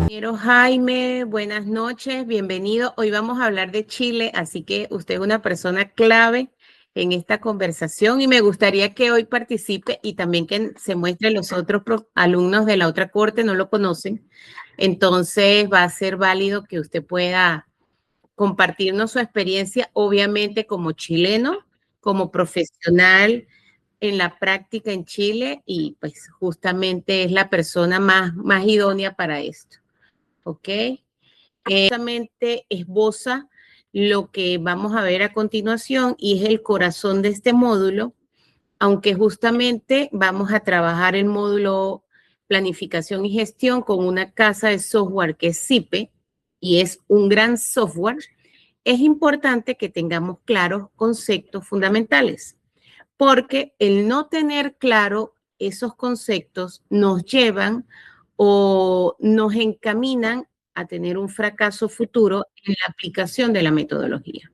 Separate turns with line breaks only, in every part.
Quiero Jaime, buenas noches, bienvenido. Hoy vamos a hablar de Chile, así que usted es una persona clave en esta conversación y me gustaría que hoy participe y también que se muestre los otros alumnos de la otra corte, no lo conocen. Entonces va a ser válido que usted pueda compartirnos su experiencia, obviamente como chileno, como profesional en la práctica en Chile y pues justamente es la persona más idónea para esto, ¿ok? Justamente esboza lo que vamos a ver a continuación y es el corazón de este módulo, aunque justamente vamos a trabajar el módulo planificación y gestión con una casa de software que es CIPE y es un gran software. Es importante que tengamos claros conceptos fundamentales, porque el no tener claro esos conceptos nos llevan o nos encaminan a tener un fracaso futuro en la aplicación de la metodología.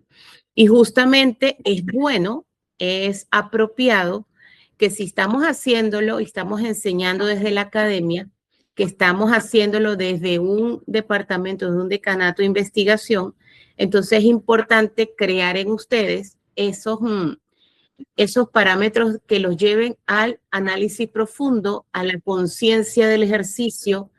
Y justamente es bueno, es apropiado que si estamos haciéndolo y estamos enseñando desde la academia, que estamos haciéndolo desde un departamento, de un decanato de investigación, entonces es importante crear en ustedes esos parámetros que los lleven al análisis profundo, a la conciencia del ejercicio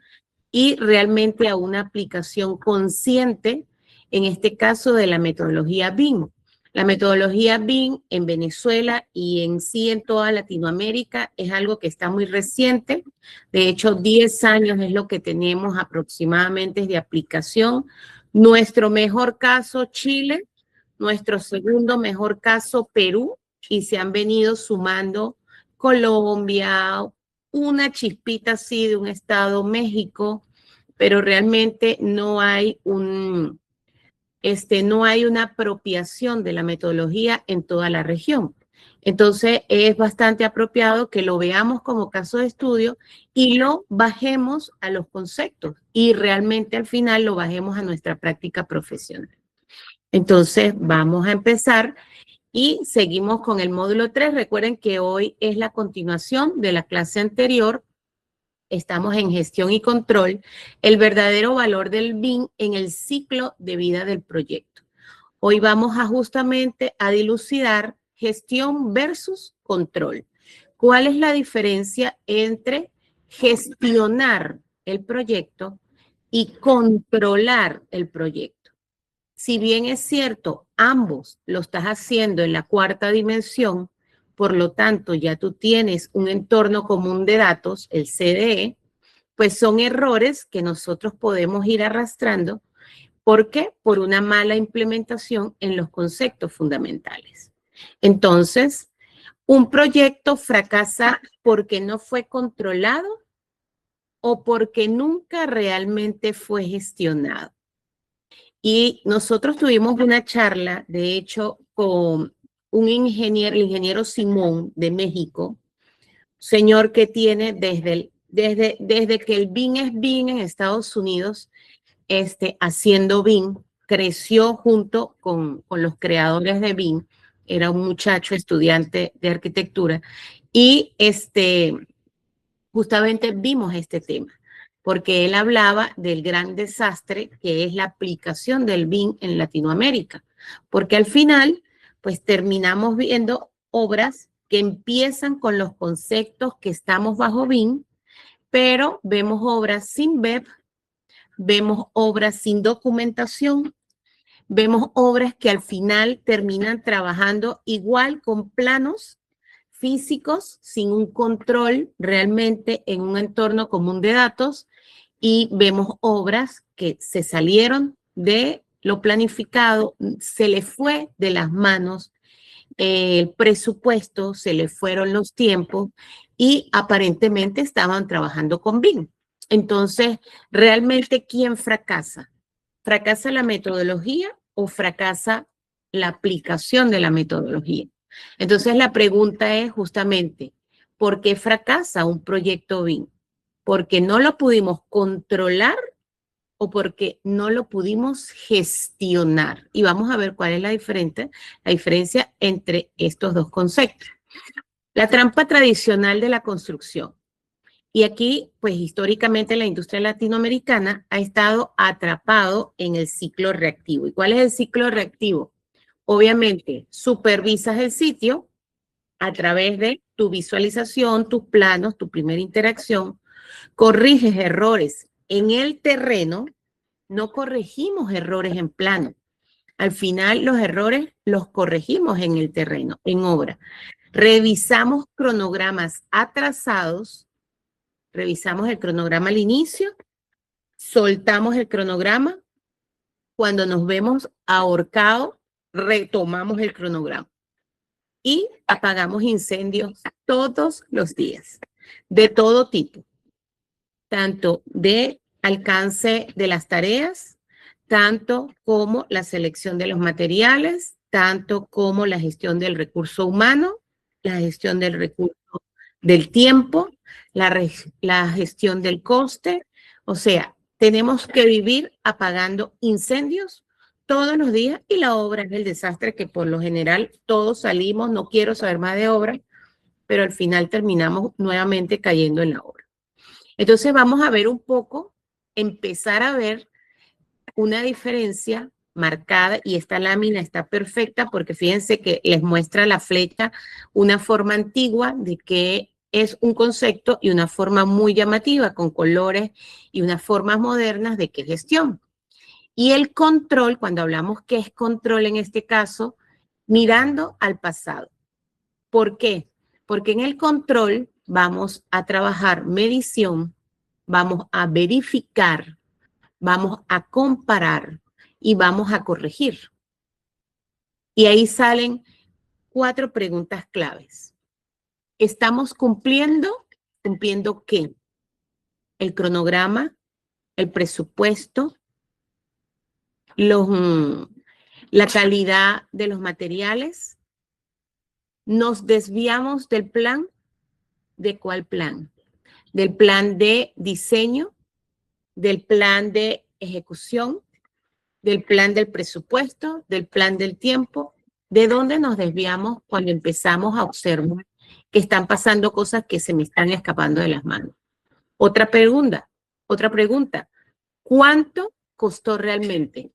y realmente a una aplicación consciente, en este caso de la metodología BIM. La metodología BIM en Venezuela y en sí en toda Latinoamérica es algo que está muy reciente. De hecho, 10 años es lo que tenemos aproximadamente de aplicación. Nuestro mejor caso, Chile. Nuestro segundo mejor caso, Perú. Y se han venido sumando Colombia, una chispita así de un estado, México, pero realmente no hay no hay una apropiación de la metodología en toda la región. Entonces es bastante apropiado que lo veamos como caso de estudio y lo bajemos a los conceptos y realmente al final lo bajemos a nuestra práctica profesional. Entonces vamos a empezar y seguimos con el módulo 3. Recuerden que hoy es la continuación de la clase anterior. Estamos en gestión y control, el verdadero valor del BIM en el ciclo de vida del proyecto. Hoy vamos a justamente a dilucidar gestión versus control. ¿Cuál es la diferencia entre gestionar el proyecto y controlar el proyecto? Si bien es cierto, ambos lo estás haciendo en la cuarta dimensión, por lo tanto ya tú tienes un entorno común de datos, el CDE, pues son errores que nosotros podemos ir arrastrando. ¿Por qué? Por una mala implementación en los conceptos fundamentales. Entonces, un proyecto fracasa porque no fue controlado o porque nunca realmente fue gestionado. Y nosotros tuvimos una charla, de hecho, con un ingeniero, el ingeniero Simón de México, señor que tiene desde que el BIM es BIM en Estados Unidos, haciendo BIM, creció junto con los creadores de BIM, era un muchacho estudiante de arquitectura, y justamente vimos este tema, porque él hablaba del gran desastre que es la aplicación del BIM en Latinoamérica, porque al final, pues terminamos viendo obras que empiezan con los conceptos que estamos bajo BIM, pero vemos obras sin web, vemos obras sin documentación, vemos obras que al final terminan trabajando igual con planos físicos, sin un control realmente en un entorno común de datos, y vemos obras que se salieron de lo planificado, se le fue de las manos el presupuesto, se le fueron los tiempos y aparentemente estaban trabajando con BIM. Entonces, realmente, ¿quién fracasa? ¿Fracasa la metodología o fracasa la aplicación de la metodología? Entonces, la pregunta es justamente, ¿por qué fracasa un proyecto BIM? ¿Porque no lo pudimos controlar o porque no lo pudimos gestionar? Y vamos a ver cuál es la diferencia entre estos dos conceptos. La trampa tradicional de la construcción. Y aquí, pues históricamente la industria latinoamericana ha estado atrapado en el ciclo reactivo. ¿Y cuál es el ciclo reactivo? Obviamente, supervisas el sitio a través de tu visualización, tus planos, tu primera interacción, corriges errores en el terreno, no corregimos errores en plano. Al final los errores los corregimos en el terreno, en obra. Revisamos cronogramas atrasados, revisamos el cronograma al inicio, soltamos el cronograma, cuando nos vemos ahorcados, retomamos el cronograma y apagamos incendios todos los días, de todo tipo, tanto de alcance de las tareas, tanto como la selección de los materiales, tanto como la gestión del recurso humano, la gestión del recurso del tiempo, la gestión del coste. O sea, tenemos que vivir apagando incendios todos los días y la obra es el desastre que por lo general todos salimos, no quiero saber más de obra, pero al final terminamos nuevamente cayendo en la obra. Entonces vamos a ver un poco, empezar a ver una diferencia marcada y esta lámina está perfecta porque fíjense que les muestra la flecha una forma antigua de que es un concepto y una forma muy llamativa con colores y unas formas modernas de qué es gestión. Y el control, cuando hablamos qué es control en este caso, mirando al pasado. ¿Por qué? Porque en el control vamos a trabajar medición, vamos a verificar, vamos a comparar y vamos a corregir. Y ahí salen 4 preguntas claves. ¿Estamos cumpliendo? ¿Cumpliendo qué? El cronograma, el presupuesto, la calidad de los materiales. ¿Nos desviamos del plan? ¿De cuál plan? ¿Del plan de diseño? ¿Del plan de ejecución? ¿Del plan del presupuesto? ¿Del plan del tiempo? ¿De dónde nos desviamos cuando empezamos a observar que están pasando cosas que se me están escapando de las manos? Otra pregunta. ¿Cuánto costó realmente?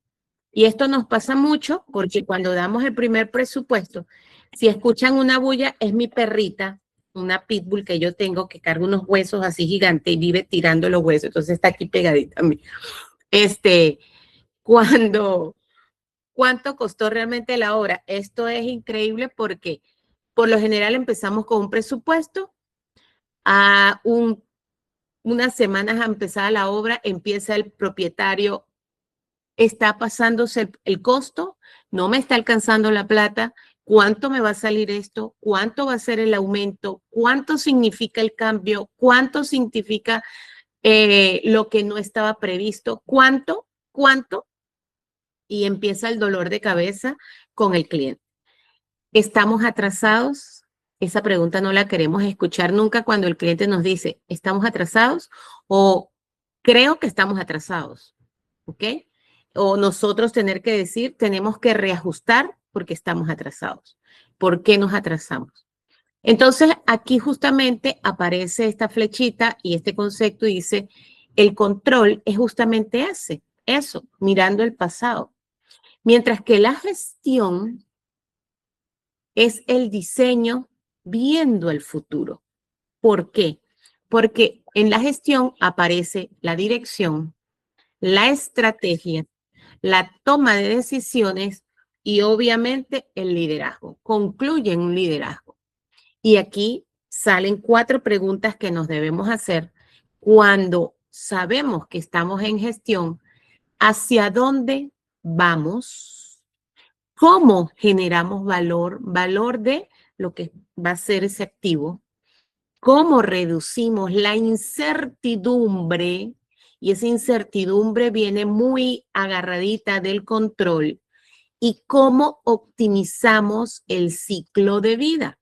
Y esto nos pasa mucho porque cuando damos el primer presupuesto, si escuchan una bulla, es mi perrita, una pitbull que yo tengo que carga unos huesos así gigantes y vive tirando los huesos, entonces está aquí pegadita a mí. ¿Cuánto costó realmente la obra? Esto es increíble porque por lo general empezamos con un presupuesto, unas semanas a empezar la obra, empieza el propietario, está pasándose el costo, no me está alcanzando la plata, ¿cuánto me va a salir esto? ¿Cuánto va a ser el aumento? ¿Cuánto significa el cambio? ¿Cuánto significa lo que no estaba previsto? ¿Cuánto? Y empieza el dolor de cabeza con el cliente. ¿Estamos atrasados? Esa pregunta no la queremos escuchar nunca cuando el cliente nos dice, ¿estamos atrasados? O creo que estamos atrasados, ¿ok? O nosotros tener que decir, tenemos que reajustar porque estamos atrasados. ¿Por qué nos atrasamos? Entonces, aquí justamente aparece esta flechita y este concepto y dice, el control es justamente eso, mirando el pasado. Mientras que la gestión es el diseño viendo el futuro. ¿Por qué? Porque en la gestión aparece la dirección, la estrategia, la toma de decisiones y obviamente el liderazgo. Concluye en un liderazgo. Y aquí salen 4 preguntas que nos debemos hacer cuando sabemos que estamos en gestión. ¿Hacia dónde vamos? ¿Cómo generamos valor? Valor de lo que va a ser ese activo. ¿Cómo reducimos la incertidumbre? Y esa incertidumbre viene muy agarradita del control. ¿Y cómo optimizamos el ciclo de vida?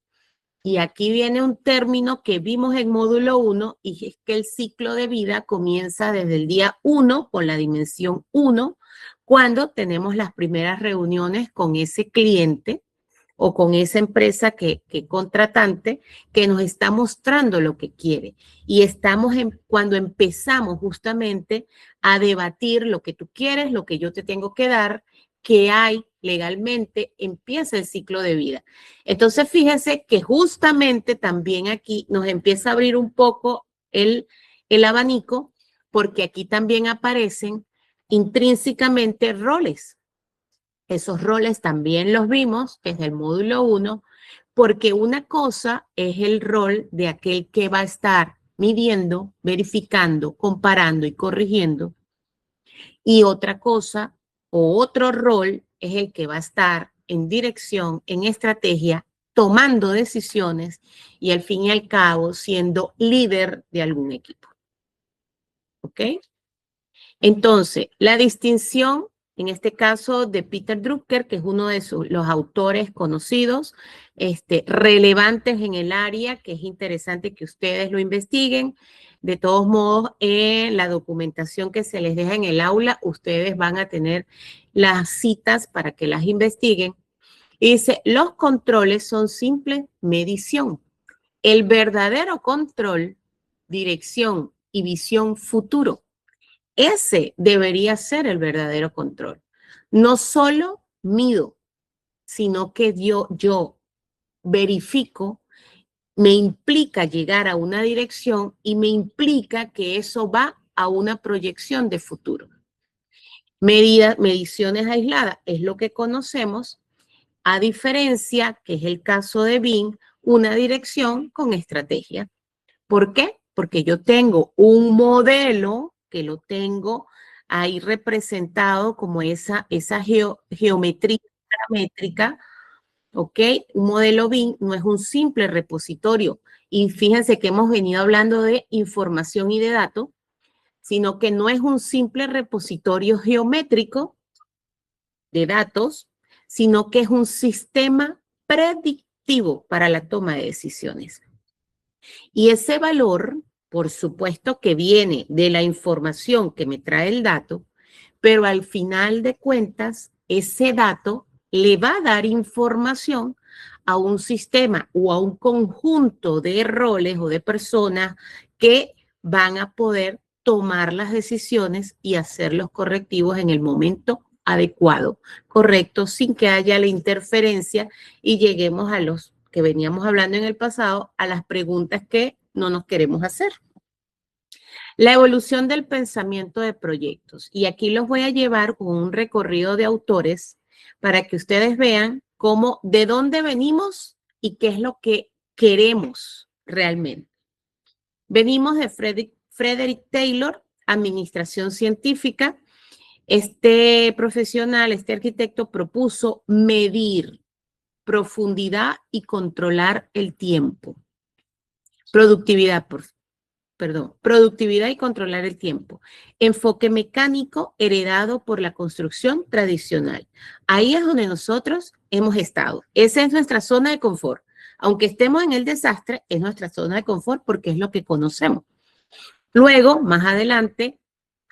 Y aquí viene un término que vimos en módulo 1 y es que el ciclo de vida comienza desde el día 1 con la dimensión 1, cuando tenemos las primeras reuniones con ese cliente o con esa empresa que contratante que nos está mostrando lo que quiere. Y estamos cuando empezamos justamente a debatir lo que tú quieres, lo que yo te tengo que dar, que hay legalmente, empieza el ciclo de vida. Entonces, fíjense que justamente también aquí nos empieza a abrir un poco el abanico, porque aquí también aparecen intrínsecamente roles. Esos roles también los vimos desde el módulo 1, porque una cosa es el rol de aquel que va a estar midiendo, verificando, comparando y corrigiendo, y otra cosa o otro rol es el que va a estar en dirección, en estrategia, tomando decisiones y al fin y al cabo siendo líder de algún equipo. ¿Ok? Entonces, la distinción, en este caso de Peter Drucker, que es uno de los autores conocidos, relevantes en el área, que es interesante que ustedes lo investiguen. De todos modos, en la documentación que se les deja en el aula, ustedes van a tener las citas para que las investiguen. Y dice, los controles son simple medición. El verdadero control, dirección y visión futuro. Ese debería ser el verdadero control. No solo mido, sino que yo verifico, me implica llegar a una dirección y me implica que eso va a una proyección de futuro. Mediciones aisladas es lo que conocemos, a diferencia, que es el caso de BIM, una dirección con estrategia. ¿Por qué? Porque yo tengo un modelo que lo tengo ahí representado como esa geometría paramétrica, ¿ok? Un modelo BIM no es un simple repositorio. Y fíjense que hemos venido hablando de información y de datos, sino que no es un simple repositorio geométrico de datos, sino que es un sistema predictivo para la toma de decisiones. Y ese valor, por supuesto que viene de la información que me trae el dato, pero al final de cuentas, ese dato le va a dar información a un sistema o a un conjunto de roles o de personas que van a poder tomar las decisiones y hacer los correctivos en el momento adecuado, correcto, sin que haya la interferencia y lleguemos a los que veníamos hablando en el pasado, a las preguntas que no nos queremos hacer. La evolución del pensamiento de proyectos. Y aquí los voy a llevar con un recorrido de autores para que ustedes vean cómo, de dónde venimos y qué es lo que queremos realmente. Venimos de Frederick Taylor, Administración Científica. Este profesional, este arquitecto propuso medir profundidad y controlar el tiempo. Productividad y controlar el tiempo. Enfoque mecánico heredado por la construcción tradicional. Ahí es donde nosotros hemos estado. Esa es nuestra zona de confort. Aunque estemos en el desastre, es nuestra zona de confort porque es lo que conocemos. Luego, más adelante,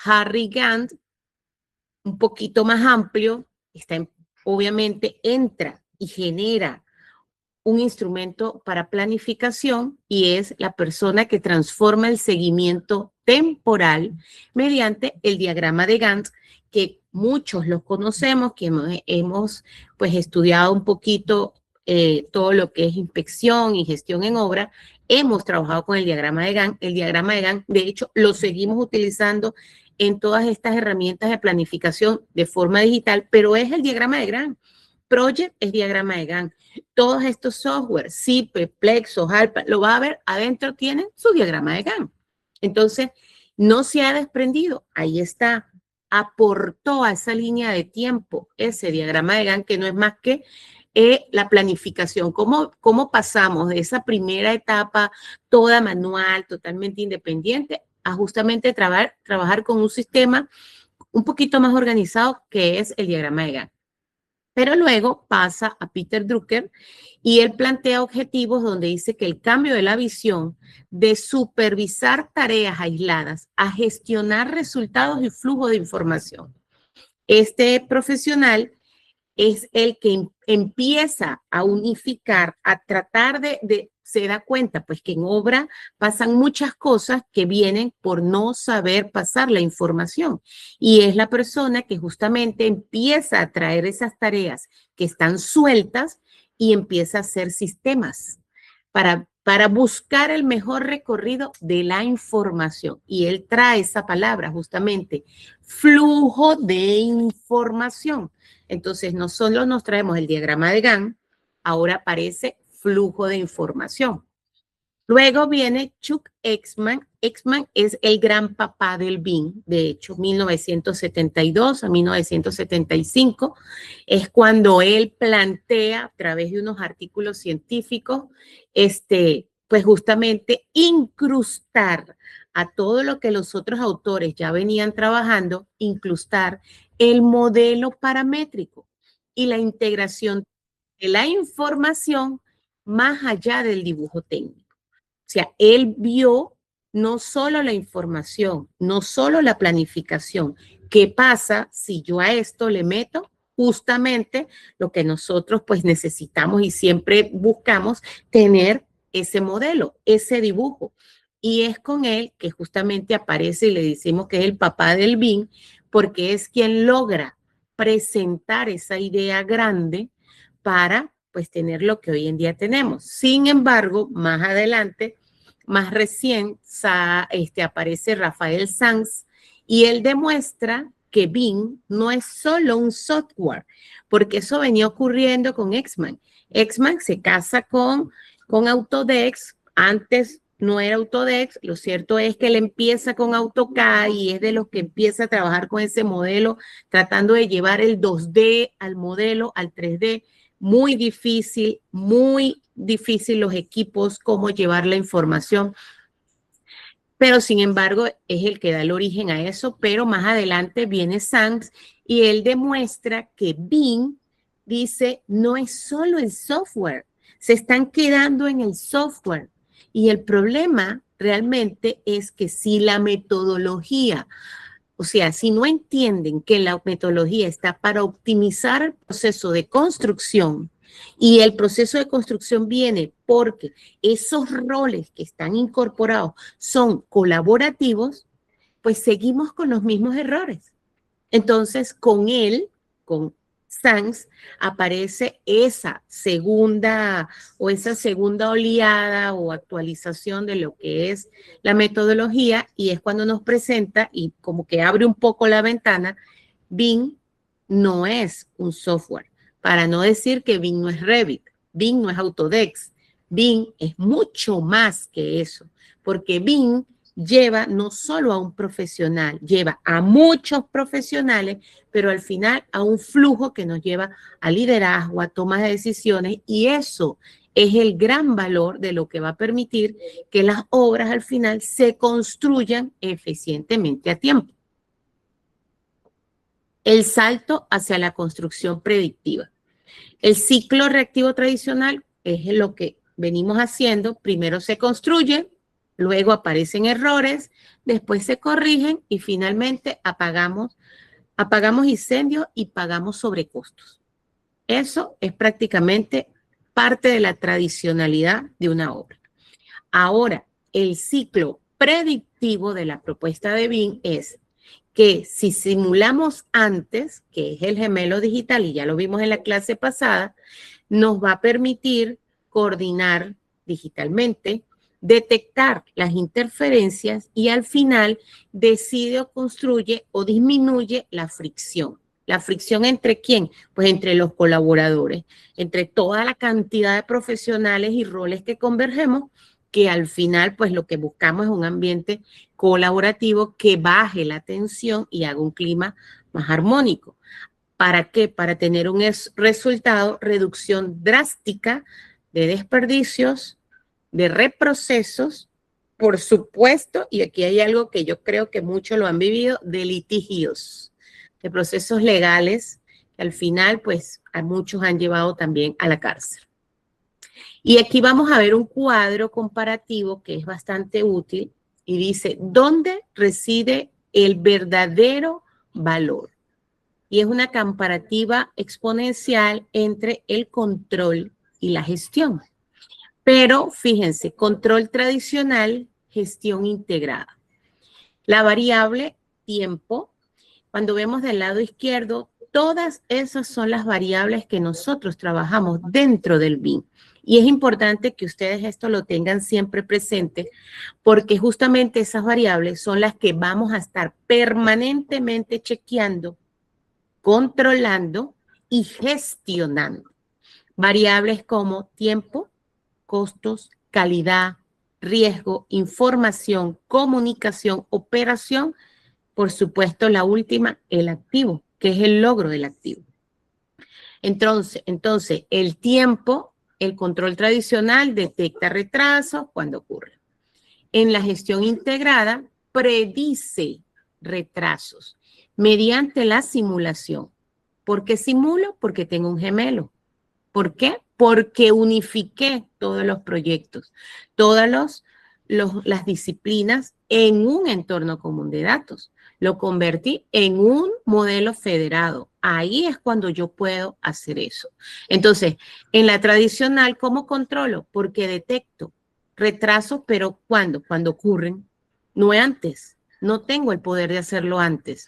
Harry Gantt, un poquito más amplio, obviamente entra y genera un instrumento para planificación y es la persona que transforma el seguimiento temporal mediante el diagrama de Gantt, que muchos los conocemos, que hemos pues estudiado un poquito todo lo que es inspección y gestión en obra. Hemos trabajado con el diagrama de Gantt. El diagrama de Gantt, de hecho, lo seguimos utilizando en todas estas herramientas de planificación de forma digital, pero es el diagrama de Gantt. Project es diagrama de Gantt. Todos estos software, Zipe, Plexo, Halpa, lo va a ver, adentro tienen su diagrama de Gantt. Entonces, no se ha desprendido, ahí está, aportó a esa línea de tiempo ese diagrama de Gantt, que no es más que la planificación, cómo pasamos de esa primera etapa toda manual, totalmente independiente, a justamente trabajar con un sistema un poquito más organizado que es el diagrama de Gantt. Pero luego pasa a Peter Drucker y él plantea objetivos donde dice que el cambio de la visión de supervisar tareas aisladas a gestionar resultados y flujo de información. Este profesional es el que empieza a unificar, a tratar se da cuenta, pues que en obra pasan muchas cosas que vienen por no saber pasar la información. Y es la persona que justamente empieza a traer esas tareas que están sueltas y empieza a hacer sistemas para buscar el mejor recorrido de la información. Y él trae esa palabra justamente, flujo de información. Entonces, no solo nos traemos el diagrama de Gantt, ahora aparece flujo de información. Luego viene Chuck Exman. Exman es el gran papá del BIM, de hecho, 1972 a 1975 es cuando él plantea a través de unos artículos científicos, pues justamente incrustar a todo lo que los otros autores ya venían trabajando, incrustar el modelo paramétrico y la integración de la información más allá del dibujo técnico. O sea, él vio no solo la información, no solo la planificación. ¿Qué pasa si yo a esto le meto justamente lo que nosotros pues necesitamos y siempre buscamos tener ese modelo, ese dibujo? Y es con él que justamente aparece y le decimos que es el papá del BIM, porque es quien logra presentar esa idea grande para pues tener lo que hoy en día tenemos. Sin embargo, más adelante, más recién, aparece Rafael Sanz y él demuestra que BIM no es solo un software, porque eso venía ocurriendo con Exman. Exman se casa con Autodesk, antes no era Autodesk, lo cierto es que él empieza con AutoCAD y es de los que empieza a trabajar con ese modelo, tratando de llevar el 2D al modelo, al 3D, muy difícil los equipos, cómo llevar la información. Pero sin embargo es el que da el origen a eso, pero más adelante viene Sanz y él demuestra que BIM dice no es solo el software, se están quedando en el software. Y el problema realmente es que si la metodología, o sea, si no entienden que la metodología está para optimizar el proceso de construcción y el proceso de construcción viene porque esos roles que están incorporados son colaborativos, pues seguimos con los mismos errores. Entonces, con Sanz, aparece esa segunda oleada o actualización de lo que es la metodología y es cuando nos presenta y como que abre un poco la ventana, BIM no es un software. Para no decir que BIM no es Revit, BIM no es Autodesk, BIM es mucho más que eso, porque BIM lleva no solo a un profesional, lleva a muchos profesionales, pero al final a un flujo que nos lleva a liderazgo, a tomas de decisiones, y eso es el gran valor de lo que va a permitir que las obras al final se construyan eficientemente a tiempo. El salto hacia la construcción predictiva. El ciclo reactivo tradicional es lo que venimos haciendo. Primero se construye, luego aparecen errores, después se corrigen y finalmente apagamos incendios y pagamos sobrecostos. Eso es prácticamente parte de la tradicionalidad de una obra. Ahora, el ciclo predictivo de la propuesta de BIM es que si simulamos antes, que es el gemelo digital, y ya lo vimos en la clase pasada, nos va a permitir coordinar digitalmente, detectar las interferencias y al final decide o construye o disminuye la fricción. ¿La fricción entre quién? Pues entre los colaboradores, entre toda la cantidad de profesionales y roles que convergemos, que al final pues lo que buscamos es un ambiente colaborativo que baje la tensión y haga un clima más armónico. ¿Para qué? Para tener un resultado, reducción drástica de desperdicios, de reprocesos, por supuesto, y aquí hay algo que yo creo que muchos lo han vivido, de litigios, de procesos legales, que al final, pues, a muchos han llevado también a la cárcel. Y aquí vamos a ver un cuadro comparativo que es bastante útil y dice, ¿dónde reside el verdadero valor? y es una comparativa exponencial entre el control y la gestión. Pero fíjense, control tradicional, gestión integrada. La variable tiempo, cuando vemos del lado izquierdo, todas esas son las variables que nosotros trabajamos dentro del BIM. Y es importante que ustedes esto lo tengan siempre presente, porque justamente esas variables son las que vamos a estar permanentemente chequeando, controlando y gestionando. Variables como tiempo, costos, calidad, riesgo, información, comunicación, operación, por supuesto la última, el activo, que es el logro del activo. Entonces el tiempo, el control tradicional detecta retrasos cuando ocurre. En la gestión integrada, predice retrasos mediante la simulación. ¿Por qué simulo? Porque tengo un gemelo. ¿Por qué? Porque unifiqué todos los proyectos, todas las disciplinas en un entorno común de datos. Lo convertí en un modelo federado. Ahí es cuando yo puedo hacer eso. Entonces, en la tradicional, ¿cómo controlo? Porque detecto retrasos, pero ¿cuándo? Cuando ocurren, no antes. No tengo el poder de hacerlo antes.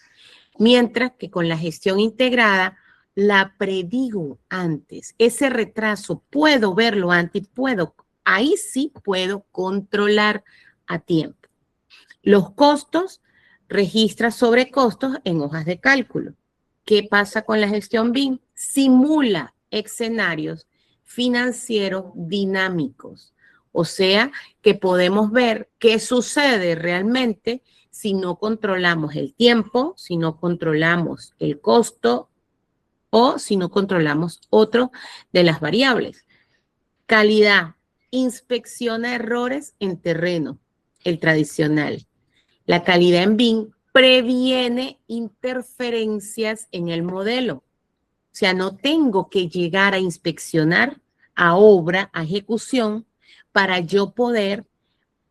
Mientras que con la gestión integrada, la predigo antes. Ese retraso puedo verlo antes, ahí sí puedo controlar a tiempo. Los costos, registra sobrecostos en hojas de cálculo. ¿Qué pasa con la gestión BIM? Simula escenarios financieros dinámicos. O sea, que podemos ver qué sucede realmente si no controlamos el tiempo, si no controlamos el costo o si no controlamos otro de las variables. Calidad, inspecciona errores en terreno, el tradicional. La calidad en BIM previene interferencias en el modelo. O sea, no tengo que llegar a inspeccionar a obra, a ejecución, para yo poder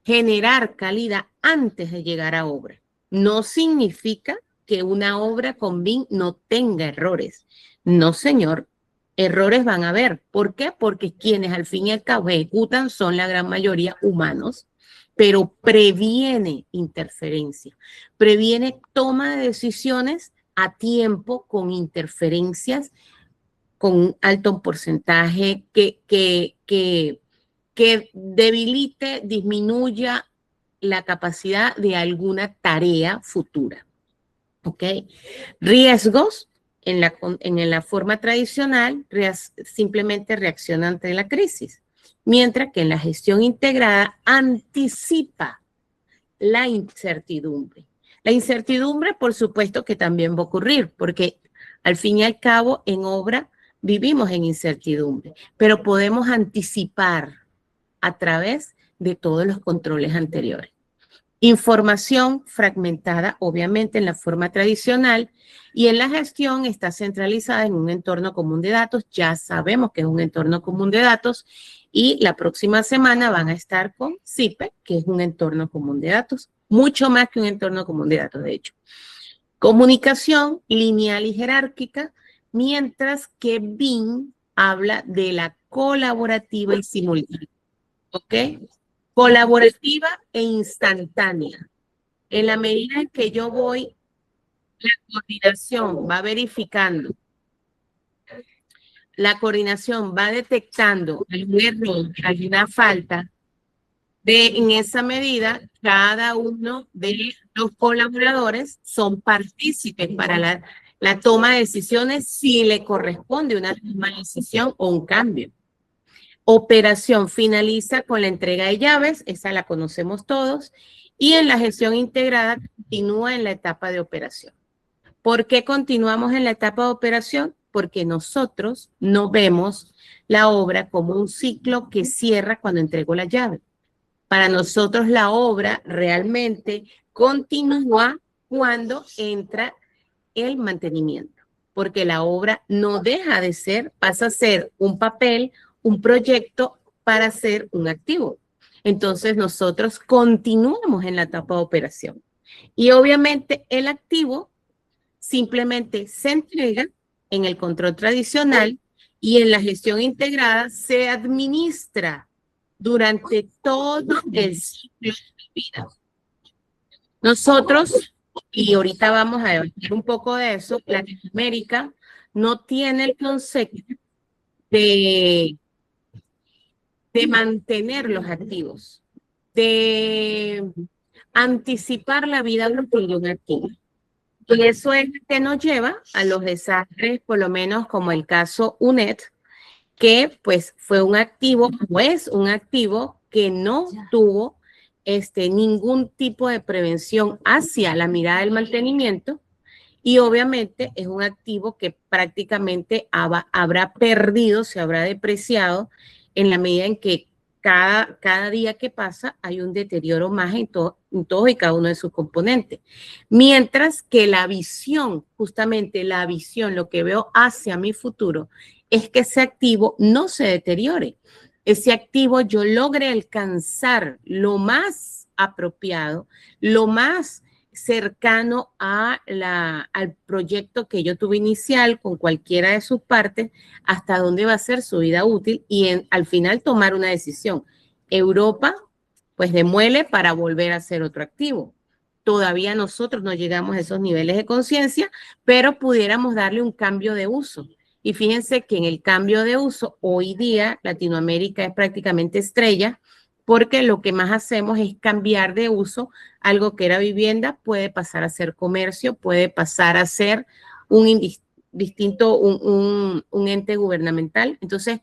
generar calidad antes de llegar a obra. No significa que una obra con BIM no tenga errores. No, señor. Errores van a haber. ¿Por qué? Porque quienes al fin y al cabo ejecutan son la gran mayoría humanos, pero previene interferencia, previene toma de decisiones a tiempo con interferencias, con un alto porcentaje que debilite, disminuya la capacidad de alguna tarea futura. ¿Ok? Riesgos, en la forma tradicional, simplemente reacciona ante la crisis, mientras que en la gestión integrada anticipa la incertidumbre. La incertidumbre, por supuesto, que también va a ocurrir, porque al fin y al cabo, en obra vivimos en incertidumbre, pero podemos anticipar a través de todos los controles anteriores. Información fragmentada, obviamente, en la forma tradicional, y en la gestión está centralizada en un entorno común de datos. Ya sabemos que es un entorno común de datos, y la próxima semana van a estar con CIPE, que es un entorno común de datos, mucho más que un entorno común de datos, de hecho. Comunicación lineal y jerárquica, mientras que BIM habla de la colaborativa y simultánea. ¿Ok? Colaborativa e instantánea. En la medida en que yo voy, la coordinación va verificando, la coordinación va detectando algún error, alguna falta, en esa medida, cada uno de los colaboradores son partícipes para la toma de decisiones si le corresponde una toma de decisión o un cambio. Operación finaliza con la entrega de llaves, esa la conocemos todos, y en la gestión integrada continúa en la etapa de operación. ¿Por qué continuamos en la etapa de operación? Porque nosotros no vemos la obra como un ciclo que cierra cuando entrego la llave. Para nosotros la obra realmente continúa cuando entra el mantenimiento, porque la obra no deja de ser, pasa a ser un papel, un proyecto para ser un activo. Entonces nosotros continuamos en la etapa de operación. Y obviamente el activo simplemente se entrega en el control tradicional y en la gestión integrada se administra durante todo el ciclo de vida. Nosotros, y ahorita vamos a debatir un poco de eso, Latinoamérica no tiene el concepto de mantener los activos, de anticipar la vida útil de un activo. Y eso es lo que nos lleva a los desastres, por lo menos como el caso UNED, que pues fue un activo, pues un activo que no tuvo ningún tipo de prevención hacia la mirada del mantenimiento y obviamente es un activo que prácticamente habrá perdido, se habrá depreciado en la medida en que cada día que pasa hay un deterioro más en todos y cada uno de sus componentes. Mientras que la visión, justamente la visión, lo que veo hacia mi futuro, es que ese activo no se deteriore. Ese activo yo logre alcanzar lo más apropiado, lo más cercano al proyecto que yo tuve inicial con cualquiera de sus partes, hasta dónde va a ser su vida útil y al final tomar una decisión. Europa, pues demuele para volver a hacer otro activo. Todavía nosotros no llegamos a esos niveles de conciencia, pero pudiéramos darle un cambio de uso. Y fíjense que en el cambio de uso, hoy día Latinoamérica es prácticamente estrella, porque lo que más hacemos es cambiar de uso. Algo que era vivienda puede pasar a ser comercio, puede pasar a ser un ente gubernamental. Entonces,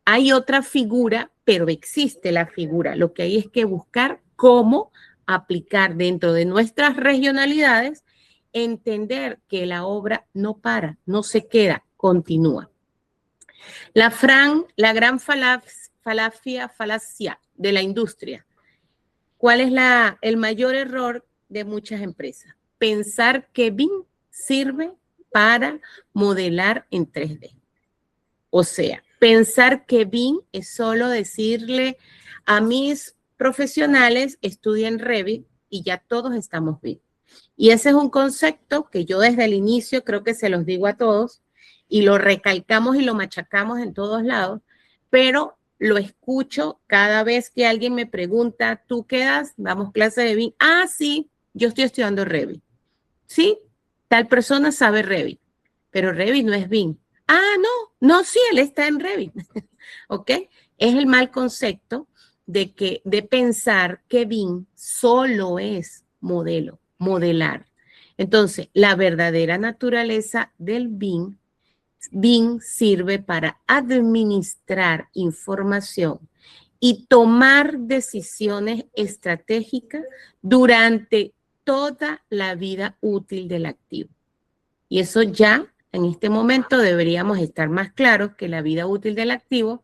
hay otra figura, pero existe la figura. Lo que hay es que buscar cómo aplicar dentro de nuestras regionalidades, entender que la obra no para, no se queda, continúa. La gran falacia de la industria. ¿Cuál es el mayor error de muchas empresas? Pensar que BIM sirve para modelar en 3D. O sea, pensar que BIM es solo decirle a mis profesionales, estudien Revit y ya todos estamos BIM. Y ese es un concepto que yo desde el inicio creo que se los digo a todos y lo recalcamos y lo machacamos en todos lados, pero lo escucho cada vez que alguien me pregunta, ¿tú qué das? Damos clase de BIM. Ah, sí, yo estoy estudiando Revit. Sí, tal persona sabe Revit, pero Revit no es BIM. Ah, no, sí, él está en Revit. ¿Ok? Es el mal concepto de pensar que BIM solo es modelar. Entonces, la verdadera naturaleza del BIM sirve para administrar información y tomar decisiones estratégicas durante toda la vida útil del activo. Y eso ya en este momento deberíamos estar más claros que la vida útil del activo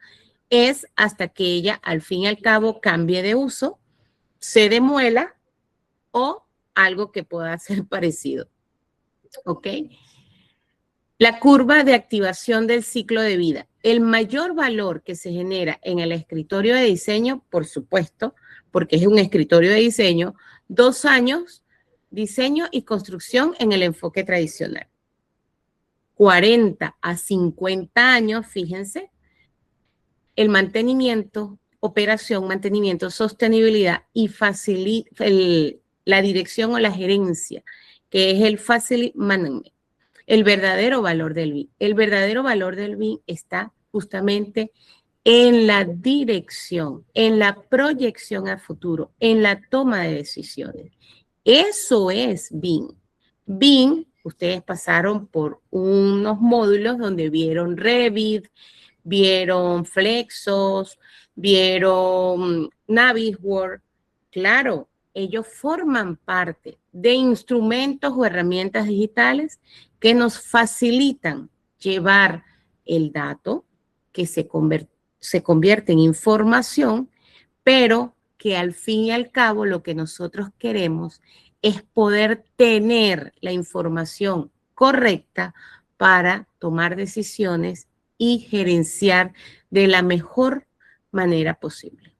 es hasta que ella al fin y al cabo cambie de uso, se demuela o algo que pueda ser parecido. ¿Ok? La curva de activación del ciclo de vida. El mayor valor que se genera en el escritorio de diseño, por supuesto, porque es un escritorio de diseño, 2 años, diseño y construcción en el enfoque tradicional. 40 a 50 años, fíjense, el mantenimiento, operación, mantenimiento, sostenibilidad y la dirección o la gerencia, que es el facility management. El verdadero valor del BIM. El verdadero valor del BIM está justamente en la dirección, en la proyección a futuro, en la toma de decisiones. Eso es BIM. BIM, ustedes pasaron por unos módulos donde vieron Revit, vieron Flexos, vieron Navisworks. Claro, ellos forman parte de instrumentos o herramientas digitales que nos facilitan llevar el dato que se convierte en información, pero que al fin y al cabo lo que nosotros queremos es poder tener la información correcta para tomar decisiones y gerenciar de la mejor manera posible.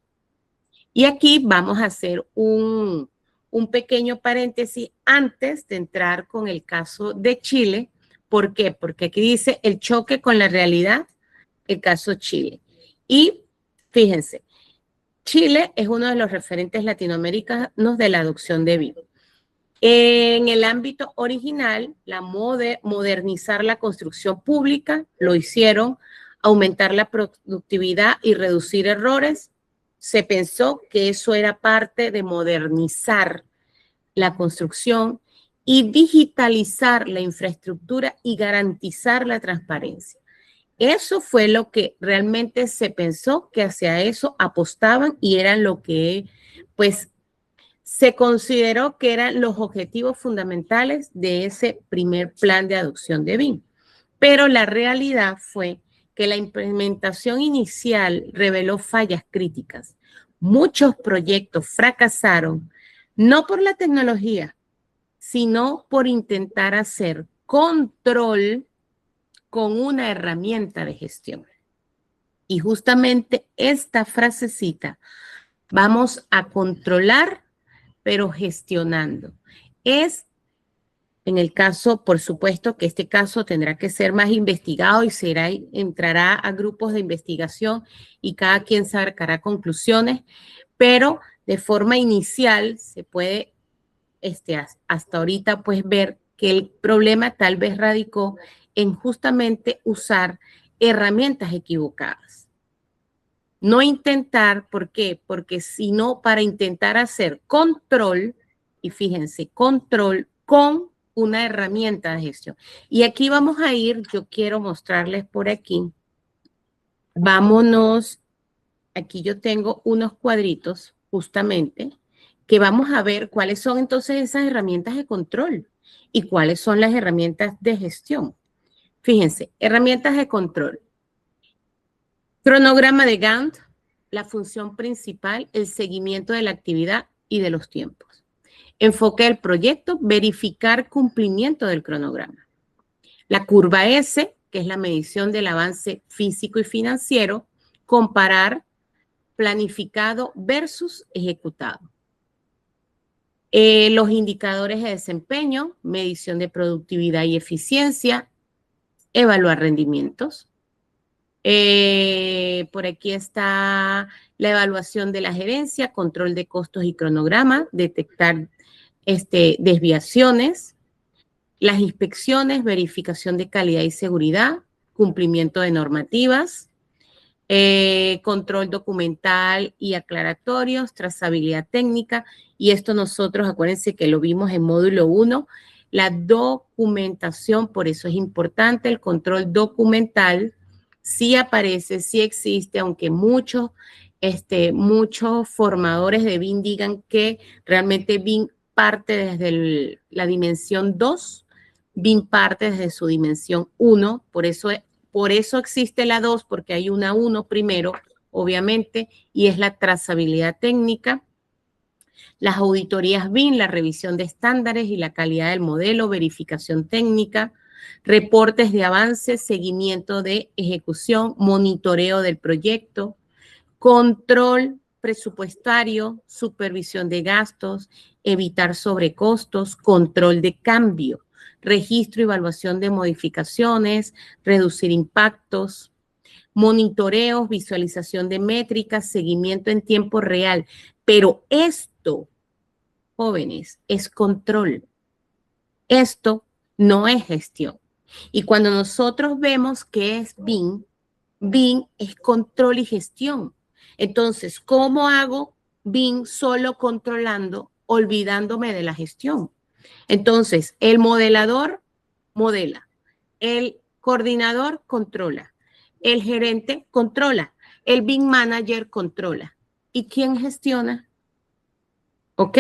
Y aquí vamos a hacer un un pequeño paréntesis antes de entrar con el caso de Chile. ¿Por qué? Porque aquí dice el choque con la realidad, el caso Chile. Y fíjense, Chile es uno de los referentes latinoamericanos de la adopción de BIM. En el ámbito original, modernizar la construcción pública, lo hicieron, aumentar la productividad y reducir errores. Se pensó que eso era parte de modernizar la construcción y digitalizar la infraestructura y garantizar la transparencia. Eso fue lo que realmente se pensó que hacia eso apostaban y eran lo que, pues, se consideró que eran los objetivos fundamentales de ese primer plan de adopción de BIM. Pero la realidad fue que la implementación inicial reveló fallas críticas. Muchos proyectos fracasaron, no por la tecnología, sino por intentar hacer control con una herramienta de gestión. Y justamente esta frasecita, vamos a controlar, pero gestionando. Es, en el caso, por supuesto que este caso tendrá que ser más investigado y entrará a grupos de investigación y cada quien sacará conclusiones, pero de forma inicial se puede, hasta ahorita, pues ver que el problema tal vez radicó en justamente usar herramientas equivocadas. No intentar, ¿por qué? Porque si no, para intentar hacer control, y fíjense, control con una herramienta de gestión. Y aquí vamos a ir, yo quiero mostrarles por aquí. Vámonos, aquí yo tengo unos cuadritos justamente que vamos a ver cuáles son entonces esas herramientas de control y cuáles son las herramientas de gestión. Fíjense, herramientas de control. Cronograma de Gantt, la función principal, el seguimiento de la actividad y de los tiempos. Enfoque del proyecto, verificar cumplimiento del cronograma. La curva S, que es la medición del avance físico y financiero, comparar planificado versus ejecutado. Los indicadores de desempeño, medición de productividad y eficiencia, evaluar rendimientos. Por aquí está la evaluación de la gerencia, control de costos y cronograma, detectar desviaciones, las inspecciones, verificación de calidad y seguridad, cumplimiento de normativas, control documental y aclaratorios, trazabilidad técnica, y esto nosotros, acuérdense que lo vimos en módulo 1, la documentación, por eso es importante el control documental. Sí aparece, sí existe, aunque muchos formadores de BIM digan que realmente BIM parte desde la dimensión 2, BIM parte desde su dimensión 1, por eso existe la 2, porque hay una 1 primero, obviamente, y es la trazabilidad técnica. Las auditorías BIM, la revisión de estándares y la calidad del modelo, verificación técnica, reportes de avance, seguimiento de ejecución, monitoreo del proyecto, control presupuestario, supervisión de gastos, evitar sobrecostos, control de cambio, registro y evaluación de modificaciones, reducir impactos, monitoreos, visualización de métricas, seguimiento en tiempo real. Pero esto, jóvenes, es control. Esto no es gestión. Y cuando nosotros vemos que es BIM, BIM es control y gestión. Entonces, ¿cómo hago BIM solo controlando, olvidándome de la gestión? Entonces, el modelador modela, el coordinador controla, el gerente controla, el BIM manager controla. ¿Y quién gestiona? ¿Ok?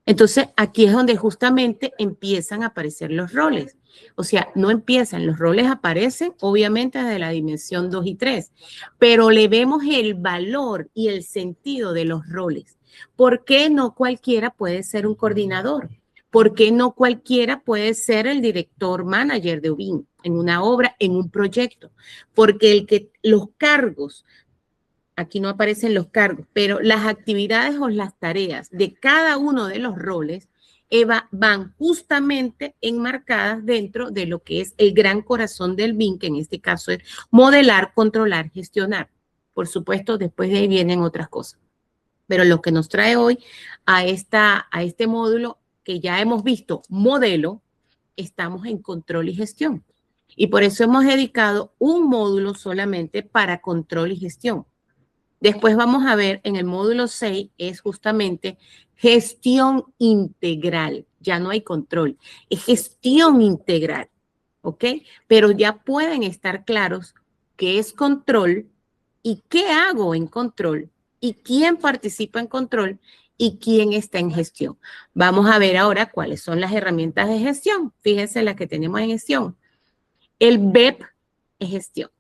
Entonces, aquí es donde justamente empiezan a aparecer los roles. O sea, no empiezan, los roles aparecen obviamente desde la dimensión 2 y 3, pero le vemos el valor y el sentido de los roles. ¿Por qué no cualquiera puede ser un coordinador? ¿Por qué no cualquiera puede ser el director manager de BIM en una obra, en un proyecto? Porque los cargos aquí no aparecen los cargos, pero las actividades o las tareas de cada uno de los roles van justamente enmarcadas dentro de lo que es el gran corazón del BIM, que en este caso es modelar, controlar, gestionar. Por supuesto, después de ahí vienen otras cosas. Pero lo que nos trae hoy a este módulo que ya hemos visto, modelo, estamos en control y gestión. Y por eso hemos dedicado un módulo solamente para control y gestión. Después vamos a ver en el módulo 6 es justamente gestión integral. Ya no hay control, es gestión integral, ¿ok? Pero ya pueden estar claros qué es control y qué hago en control y quién participa en control y quién está en gestión. Vamos a ver ahora cuáles son las herramientas de gestión. Fíjense las que tenemos en gestión. El BEP es gestión.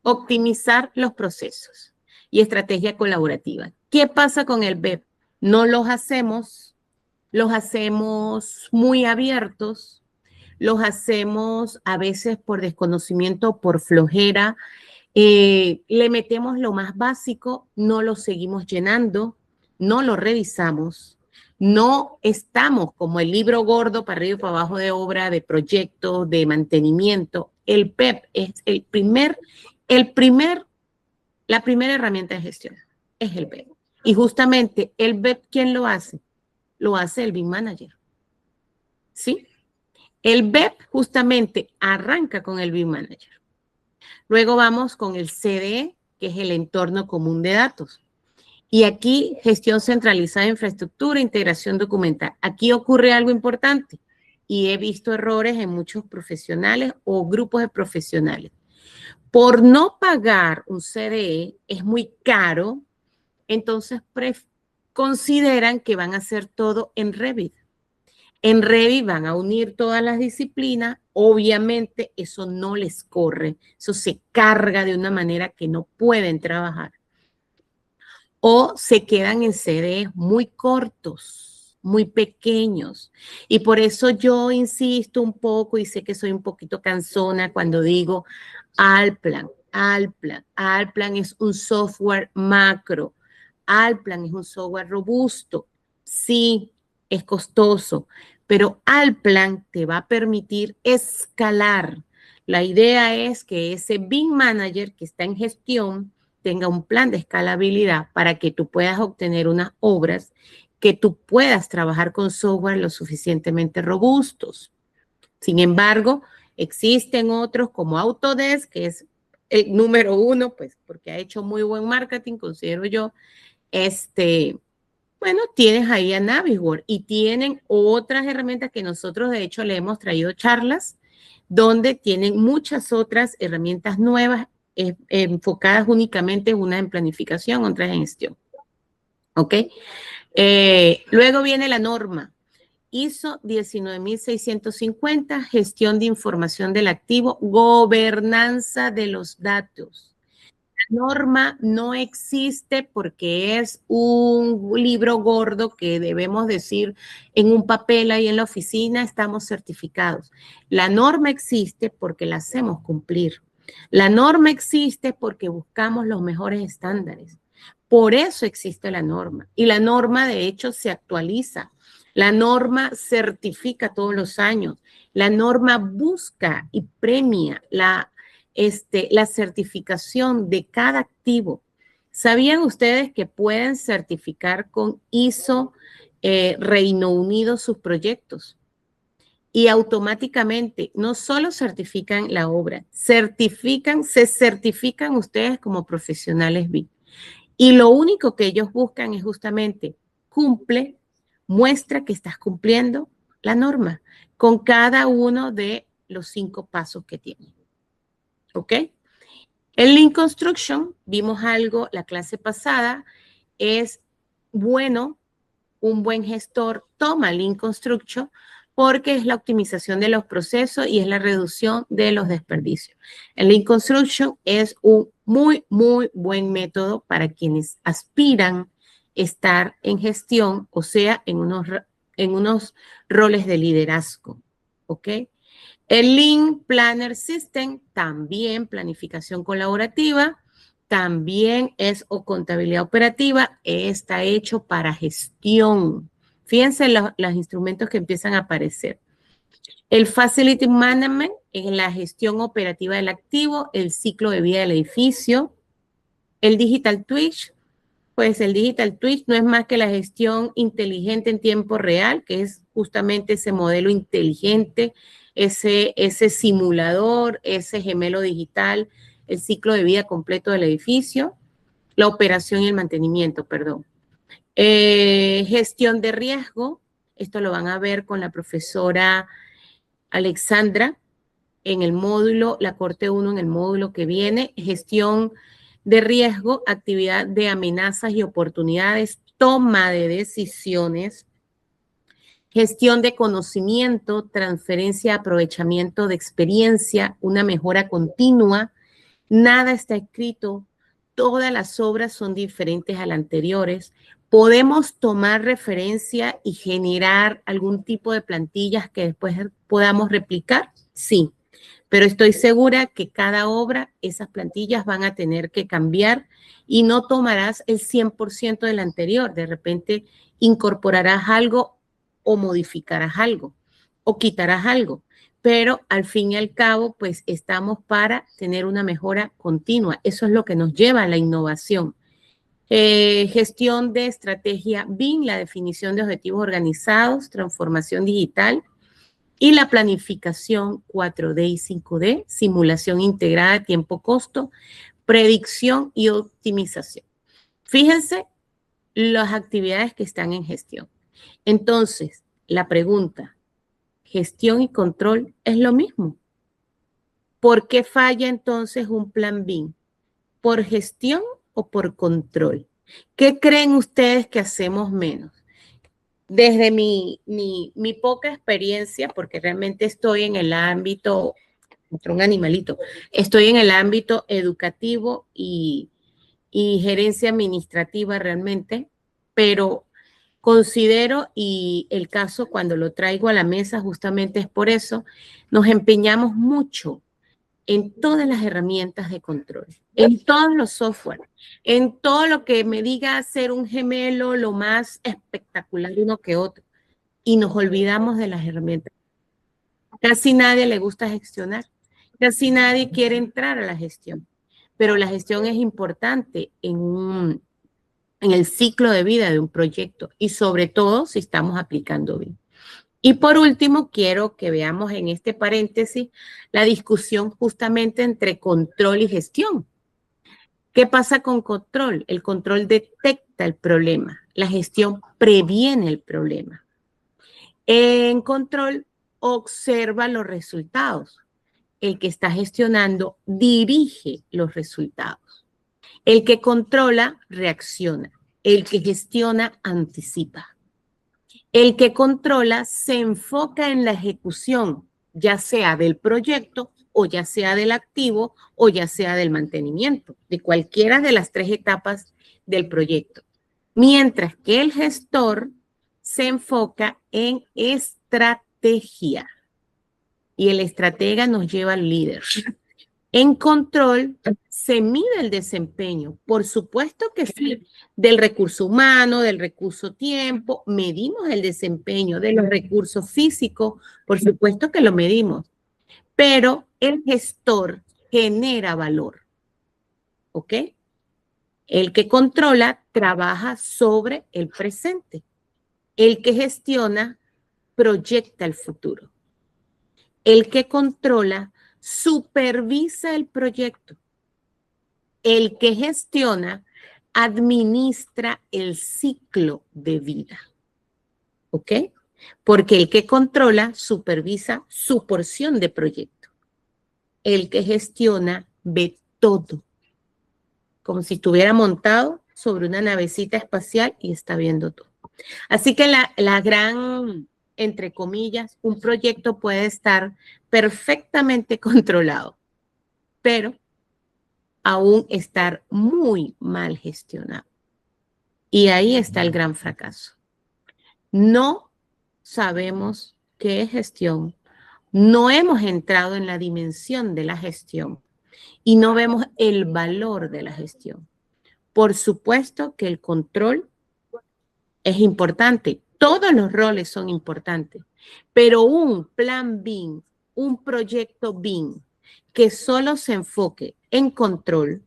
Optimizar los procesos y estrategia colaborativa. ¿Qué pasa con el BEP? No los hacemos muy abiertos, los hacemos a veces por desconocimiento, por flojera, le metemos lo más básico, no lo seguimos llenando, no lo revisamos, no estamos como el libro gordo para arriba y para abajo de obra, de proyectos, de mantenimiento. El PEP es la primera herramienta de gestión, es el BEP. Y justamente el BEP, ¿quién lo hace? Lo hace el BIM Manager. ¿Sí? El BEP justamente arranca con el BIM Manager. Luego vamos con el CDE, que es el entorno común de datos. Y aquí, gestión centralizada de infraestructura, integración documental. Aquí ocurre algo importante y he visto errores en muchos profesionales o grupos de profesionales. Por no pagar un CDE, es muy caro, entonces consideran que van a hacer todo en Revit. En Revit van a unir todas las disciplinas, obviamente eso no les corre, eso se carga de una manera que no pueden trabajar. O se quedan en CDs muy cortos, muy pequeños. Y por eso yo insisto un poco y sé que soy un poquito cansona cuando digo Allplan. Allplan es un software macro. Allplan es un software robusto. Sí, es costoso, pero Allplan te va a permitir escalar. La idea es que ese BIM Manager que está en gestión tenga un plan de escalabilidad para que tú puedas obtener unas obras, que tú puedas trabajar con software lo suficientemente robustos. Sin embargo, existen otros como Autodesk, que es el número uno, pues porque ha hecho muy buen marketing, considero yo. Bueno, tienes ahí a Navisworks y tienen otras herramientas que nosotros de hecho le hemos traído charlas, donde tienen muchas otras herramientas nuevas enfocadas únicamente, una en planificación, otras en gestión. ¿Ok? Luego viene la norma. ISO 19650, gestión de información del activo, gobernanza de los datos. La norma no existe porque es un libro gordo que debemos decir en un papel ahí en la oficina, estamos certificados. La norma existe porque la hacemos cumplir. La norma existe porque buscamos los mejores estándares. Por eso existe la norma. Y la norma, de hecho, se actualiza. La norma certifica todos los años. La norma busca y premia la certificación de cada activo. ¿Sabían ustedes que pueden certificar con ISO Reino Unido sus proyectos? Y automáticamente no solo certifican la obra, se certifican ustedes como profesionales BIM. Y lo único que ellos buscan es justamente muestra que estás cumpliendo la norma con cada uno de los 5 pasos que tiene. ¿Ok? En Lean Construction, vimos algo la clase pasada, es bueno, un buen gestor toma Lean Construction porque es la optimización de los procesos y es la reducción de los desperdicios. El Lean Construction es un muy, muy buen método para quienes aspiran a estar en gestión, o sea, en unos roles de liderazgo. ¿Ok? El Lean Planner System, también planificación colaborativa, también es o contabilidad operativa, está hecho para gestión. Fíjense los instrumentos que empiezan a aparecer. El Facility Management en la gestión operativa del activo, el ciclo de vida del edificio, el Digital Twitch, pues el Digital Twitch no es más que la gestión inteligente en tiempo real, que es justamente ese modelo inteligente, ese simulador, ese gemelo digital, el ciclo de vida completo del edificio, la operación y el mantenimiento, perdón. Gestión de riesgo, esto lo van a ver con la profesora Alexandra en el módulo, la corte 1 en el módulo que viene, gestión de riesgo, actividad de amenazas y oportunidades, toma de decisiones, gestión de conocimiento, transferencia, aprovechamiento de experiencia, una mejora continua. Nada está escrito, todas las obras son diferentes a las anteriores. Podemos tomar referencia y generar algún tipo de plantillas que después podamos replicar, sí. Pero estoy segura que cada obra, esas plantillas van a tener que cambiar y no tomarás el 100% del anterior. De repente incorporarás algo o modificarás algo o quitarás algo. Pero al fin y al cabo, pues estamos para tener una mejora continua. Eso es lo que nos lleva a la innovación. Gestión de estrategia BIM, la definición de objetivos organizados, transformación digital, y la planificación 4D y 5D, simulación integrada de tiempo-costo, predicción y optimización. Fíjense las actividades que están en gestión. Entonces, la pregunta, ¿gestión y control es lo mismo? ¿Por qué falla entonces un plan BIM? ¿Por gestión o por control? ¿Qué creen ustedes que hacemos menos? Desde mi poca experiencia, porque realmente estoy en el ámbito, un animalito, estoy en el ámbito educativo y gerencia administrativa realmente, pero considero, y el caso cuando lo traigo a la mesa justamente es por eso, nos empeñamos mucho en todas las herramientas de control, en todos los software, en todo lo que me diga hacer un gemelo lo más espectacular uno que otro, y nos olvidamos de las herramientas. Casi nadie le gusta gestionar, casi nadie quiere entrar a la gestión, pero la gestión es importante en el ciclo de vida de un proyecto y sobre todo si estamos aplicando bien. Y por último, quiero que veamos en este paréntesis la discusión justamente entre control y gestión. ¿Qué pasa con control? El control detecta el problema, la gestión previene el problema. En control, observa los resultados. El que está gestionando dirige los resultados. El que controla, reacciona. El que gestiona, anticipa. El que controla se enfoca en la ejecución, ya sea del proyecto o ya sea del activo o ya sea del mantenimiento, de cualquiera de las tres etapas del proyecto. Mientras que el gestor se enfoca en estrategia y el estratega nos lleva al líder. En control se mide el desempeño, por supuesto que sí, del recurso humano, del recurso tiempo, medimos el desempeño de los recursos físicos, por supuesto que lo medimos, pero el gestor genera valor, ¿ok? El que controla trabaja sobre el presente, el que gestiona proyecta el futuro, el que controla supervisa el proyecto. El que gestiona administra el ciclo de vida. ¿Ok? Porque el que controla supervisa su porción de proyecto. El que gestiona ve todo. Como si estuviera montado sobre una navecita espacial y está viendo todo. Así que la gran, entre comillas, un proyecto puede estar perfectamente controlado, pero aún estar muy mal gestionado. Y ahí está el gran fracaso. No sabemos qué es gestión, no hemos entrado en la dimensión de la gestión, y no vemos el valor de la gestión. Por supuesto que el control es importante, todos los roles son importantes, pero un plan BIM, un proyecto BIM que solo se enfoque en control,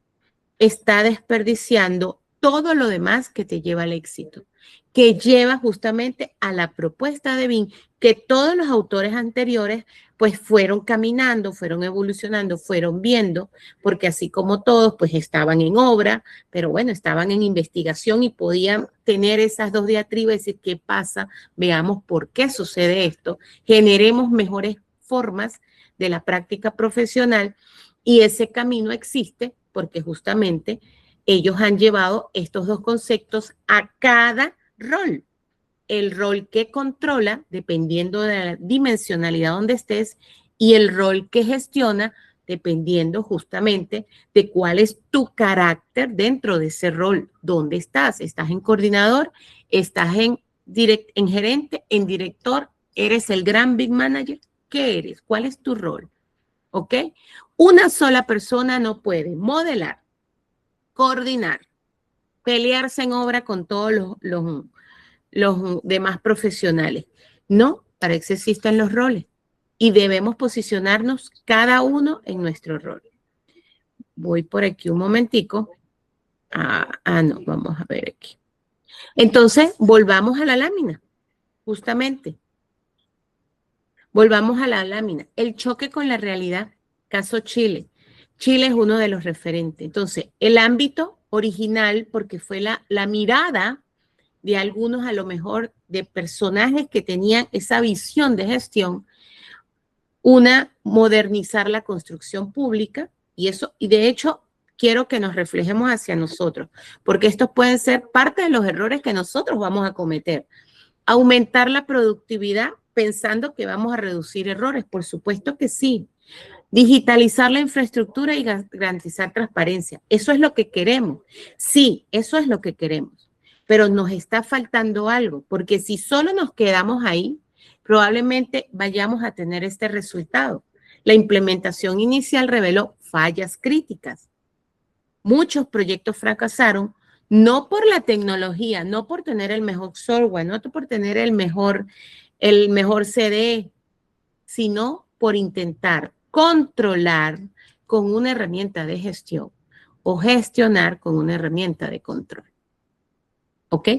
está desperdiciando todo lo demás que te lleva al éxito, que lleva justamente a la propuesta de BIM que todos los autores anteriores pues fueron caminando, fueron evolucionando, fueron viendo, porque así como todos pues estaban en obra, pero bueno, estaban en investigación y podían tener esas dos diatribas y decir qué pasa, veamos por qué sucede esto, generemos mejores formas de la práctica profesional y ese camino existe porque justamente ellos han llevado estos dos conceptos a cada rol. El rol que controla, dependiendo de la dimensionalidad donde estés, y el rol que gestiona, dependiendo justamente de cuál es tu carácter dentro de ese rol. ¿Dónde estás? ¿Estás en coordinador? ¿Estás en gerente? ¿En director? ¿Eres el gran big manager? ¿Qué eres? ¿Cuál es tu rol? ¿Ok? Una sola persona no puede modelar, coordinar, pelearse en obra con todos los demás profesionales. No, para eso existen los roles y debemos posicionarnos cada uno en nuestro rol. Voy por aquí un momentico. No, vamos a ver aquí. Entonces, volvamos a la lámina, justamente. Volvamos a la lámina. El choque con la realidad, caso Chile. Chile es uno de los referentes. Entonces, el ámbito original, porque fue la mirada de algunos a lo mejor de personajes que tenían esa visión de gestión, una, modernizar la construcción pública, y de hecho quiero que nos reflejemos hacia nosotros, porque estos pueden ser parte de los errores que nosotros vamos a cometer. Aumentar la productividad pensando que vamos a reducir errores, por supuesto que sí. Digitalizar la infraestructura y garantizar transparencia. Eso es lo que queremos. Sí, eso es lo que queremos. Pero nos está faltando algo, porque si solo nos quedamos ahí, probablemente vayamos a tener este resultado. La implementación inicial reveló fallas críticas. Muchos proyectos fracasaron, no por la tecnología, no por tener el mejor software, no por tener el mejor CD, sino por intentar controlar con una herramienta de gestión o gestionar con una herramienta de control. ¿Ok?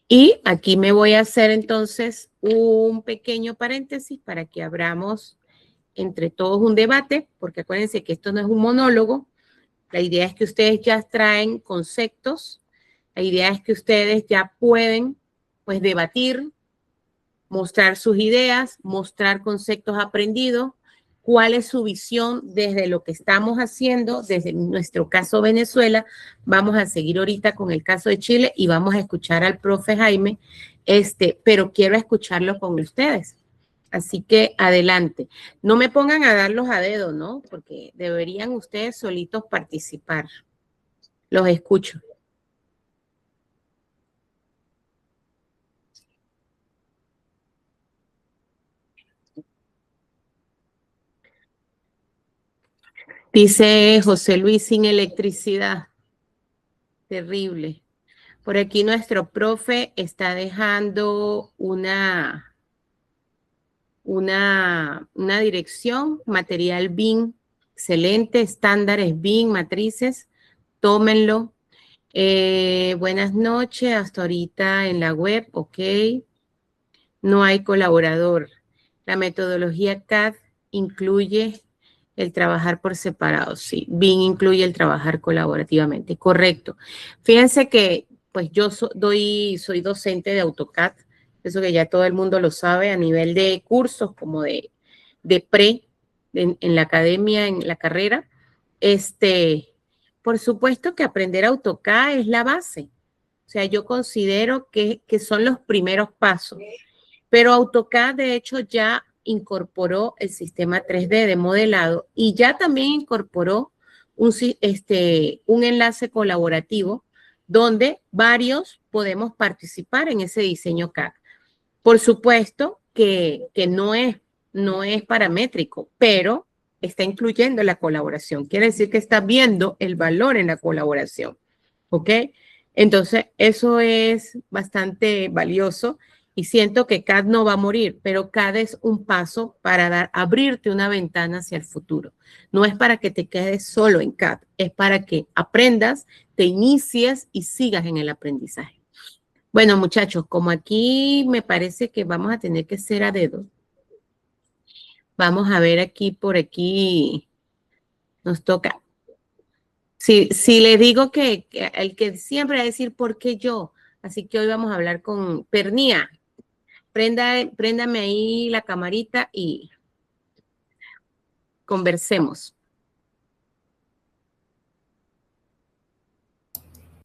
Y aquí me voy a hacer entonces un pequeño paréntesis para que abramos entre todos un debate, porque acuérdense que esto no es un monólogo. La idea es que ustedes ya traen conceptos, la idea es que ustedes ya pueden pues debatir, mostrar sus ideas, mostrar conceptos aprendidos, cuál es su visión desde lo que estamos haciendo, desde nuestro caso Venezuela. Vamos a seguir ahorita con el caso de Chile y vamos a escuchar al profe Jaime, pero quiero escucharlo con ustedes. Así que adelante. No me pongan a darlos a dedo, ¿no? Porque deberían ustedes solitos participar. Los escucho. Dice José Luis, sin electricidad. Terrible. Por aquí nuestro profe está dejando una dirección, material BIM, excelente, estándares BIM, matrices, tómenlo. Buenas noches, hasta ahorita en la web, ok. No hay colaborador. La metodología CAD incluye el trabajar por separado, sí. BIM incluye el trabajar colaborativamente, correcto. Fíjense que pues yo soy docente de AutoCAD, eso que ya todo el mundo lo sabe a nivel de cursos como de en la academia, en la carrera. Por supuesto que aprender AutoCAD es la base. O sea, yo considero que son los primeros pasos. Pero AutoCAD, de hecho, ya incorporó el sistema 3D de modelado y ya también incorporó un enlace colaborativo donde varios podemos participar en ese diseño CAD. Por supuesto que no es paramétrico, pero está incluyendo la colaboración. Quiere decir que está viendo el valor en la colaboración. ¿Ok? Entonces, eso es bastante valioso y siento que CAD no va a morir, pero CAD es un paso para abrirte una ventana hacia el futuro. No es para que te quedes solo en CAD, es para que aprendas, te inicies y sigas en el aprendizaje. Bueno, muchachos, como aquí me parece que vamos a tener que ser a dedo, vamos a ver aquí, por aquí nos toca. Si le digo que el que siempre va a decir ¿por qué yo? Así que hoy vamos a hablar con Pernía. Préndame ahí la camarita y conversemos.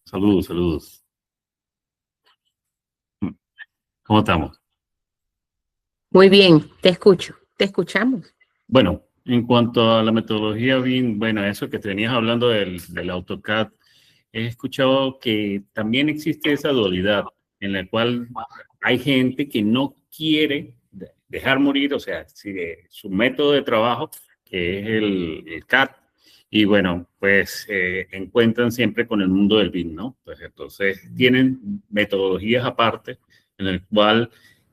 Saludos, saludos. ¿Cómo estamos?
Muy bien, te escucho, te escuchamos.
Bueno, en cuanto a la metodología BIM, bueno, eso que tenías hablando del AutoCAD, he escuchado que también existe esa dualidad en la cual hay gente que no quiere dejar morir, o sea, su método de trabajo, que es el CAD, y bueno, pues encuentran siempre con el mundo del BIM, ¿no? Pues entonces tienen metodologías aparte en el cual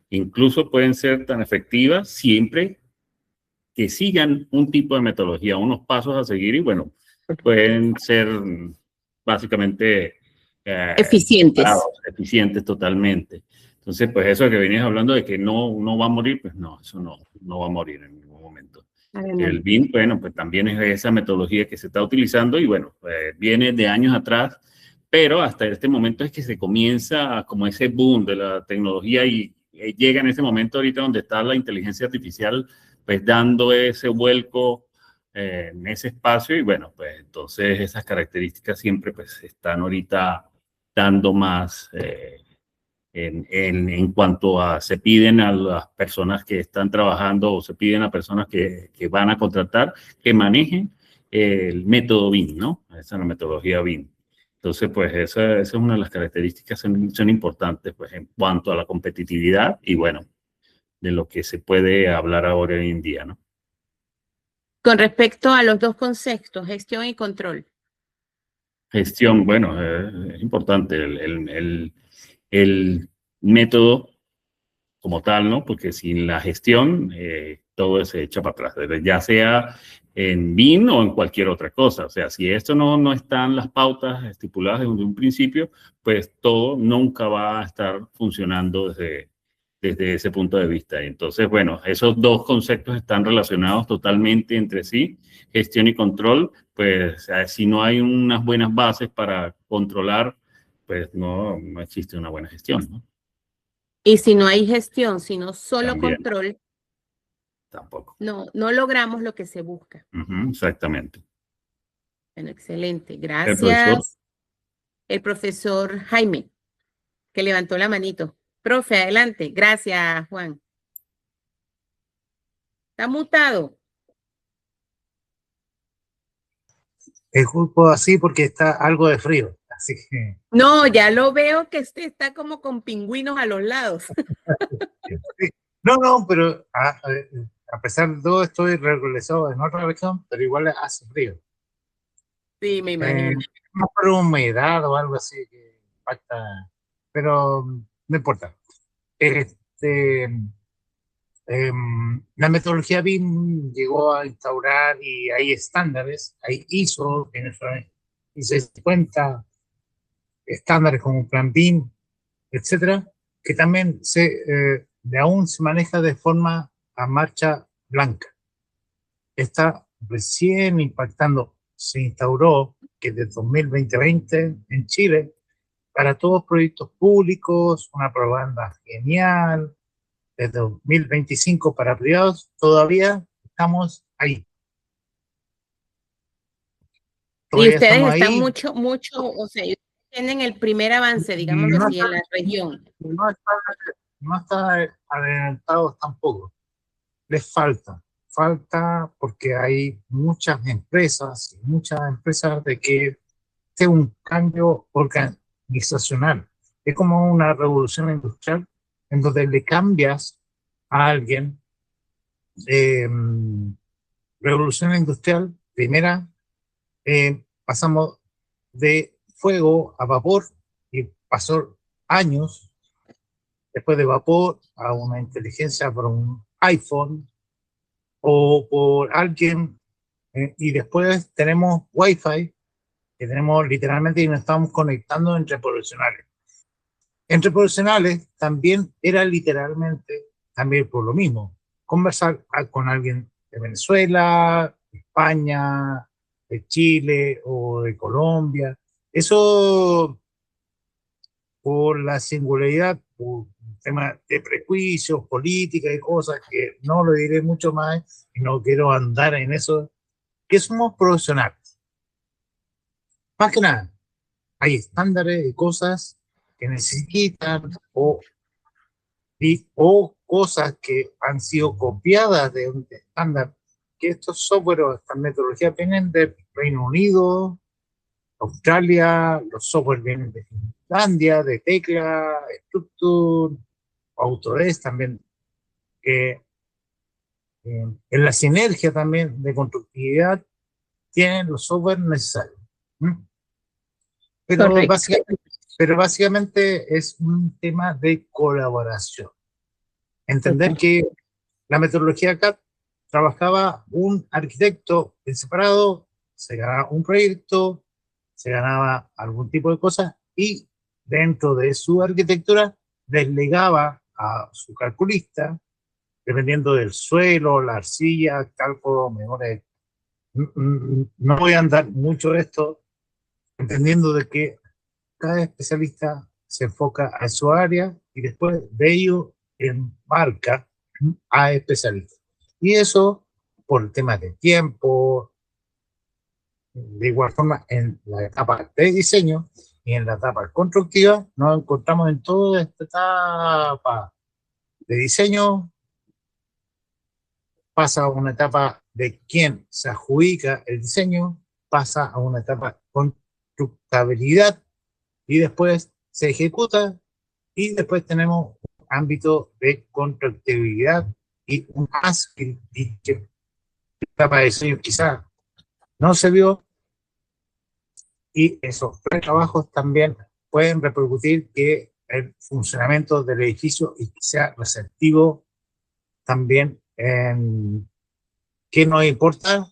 incluso pueden ser tan efectivas siempre que sigan un tipo de metodología, unos pasos a seguir y bueno, pueden ser básicamente
Eficientes.
eficientes totalmente. Entonces, pues eso que venías hablando de que no va a morir, pues no, eso no va a morir en ningún momento. El BIM, bueno, pues también es esa metodología que se está utilizando y bueno, viene de años atrás, pero hasta este momento es que se comienza como ese boom de la tecnología y llega en ese momento ahorita donde está la inteligencia artificial, pues dando ese vuelco en ese espacio y bueno, pues entonces esas características siempre pues están ahorita dando más en cuanto a se piden a las personas que están trabajando o se piden a personas que van a contratar que manejen el método BIM, ¿no? Esa es la metodología BIM. Entonces, pues esa es una de las características son importantes pues en cuanto a la competitividad y bueno, de lo que se puede hablar ahora hoy en día, ¿no?
Con respecto a los dos conceptos, gestión y control.
Gestión, bueno, es importante el método como tal, ¿no? Porque sin la gestión todo se echa para atrás, ya sea en BIM o en cualquier otra cosa. O sea, si esto no están las pautas estipuladas desde un principio, pues todo nunca va a estar funcionando desde ese punto de vista. Entonces, bueno, esos dos conceptos están relacionados totalmente entre sí, gestión y control, pues si no hay unas buenas bases para controlar, pues no existe una buena gestión, ¿no?
Y si no hay gestión, sino solo
También,
control,
tampoco.
no logramos lo que se busca.
Exactamente.
Bueno, excelente.
El profesor.
Gracias. El profesor Jaime, que levantó la manito. Profe, adelante. Gracias, Juan. Está mutado.
Disculpo así porque está algo de frío, así que...
No, ya lo veo que está como con pingüinos a los lados.
Sí. No, pero a pesar de todo estoy regularizado en otra región, pero igual hace frío.
Sí, me imagino.
Más por humedad o algo así que impacta, pero no importa. Este, la metodología BIM llegó a instaurar y hay estándares, hay ISO, y 50 estándares como Plan BIM, etcétera, que también aún se maneja de forma a marcha blanca. Está recién impactando, se instauró que desde 2020 en Chile, para todos proyectos públicos, una propaganda genial, desde 2025 para privados, todavía estamos ahí.
Y
Todavía
ustedes
estamos
están
ahí.
o sea, tienen el primer avance, digámoslo así, en la región.
No están adelantados tampoco. Les falta porque hay muchas empresas de que este un cambio organizacional. Es como una revolución industrial en donde le cambias a alguien revolución industrial, primera, pasamos de fuego a vapor y pasó años después de vapor a una inteligencia por un iPhone o por alguien, y después tenemos Wi-Fi, que tenemos literalmente y nos estamos conectando entre profesionales. Entre profesionales también era literalmente, también por lo mismo, conversar con alguien de Venezuela, de España, de Chile o de Colombia. Eso por la singularidad, por temas de prejuicios, política y cosas que no lo diré mucho más y no quiero andar en eso, que somos profesionales. Más que nada, hay estándares y cosas que necesitan o cosas que han sido copiadas de un estándar, que estos software o estas metodologías vienen del Reino Unido, Australia, los software vienen de Finlandia, de Tecla, Structure, Autodesk también, que en la sinergia también de constructividad tienen los software necesarios. Pero básicamente es un tema de colaboración. Entender que la metodología CAD trabajaba un arquitecto en separado, se ganaba un proyecto, se ganaba algún tipo de cosa y dentro de su arquitectura deslegaba a su calculista, dependiendo del suelo, la arcilla, cálculo, mejores. No voy a andar mucho de esto, entendiendo de que cada especialista se enfoca a su área y después de ello enmarca a especialistas. Y eso por el tema de tiempo, de igual forma en la etapa de diseño y en la etapa constructiva nos encontramos en toda esta etapa de diseño, pasa a una etapa de quien se adjudica el diseño, pasa a una etapa constructabilidad y después se ejecuta y después tenemos un ámbito de constructibilidad y un más que etapa de diseño quizás no se vio, y esos trabajos también pueden repercutir que el funcionamiento del edificio y que sea receptivo también en qué nos importa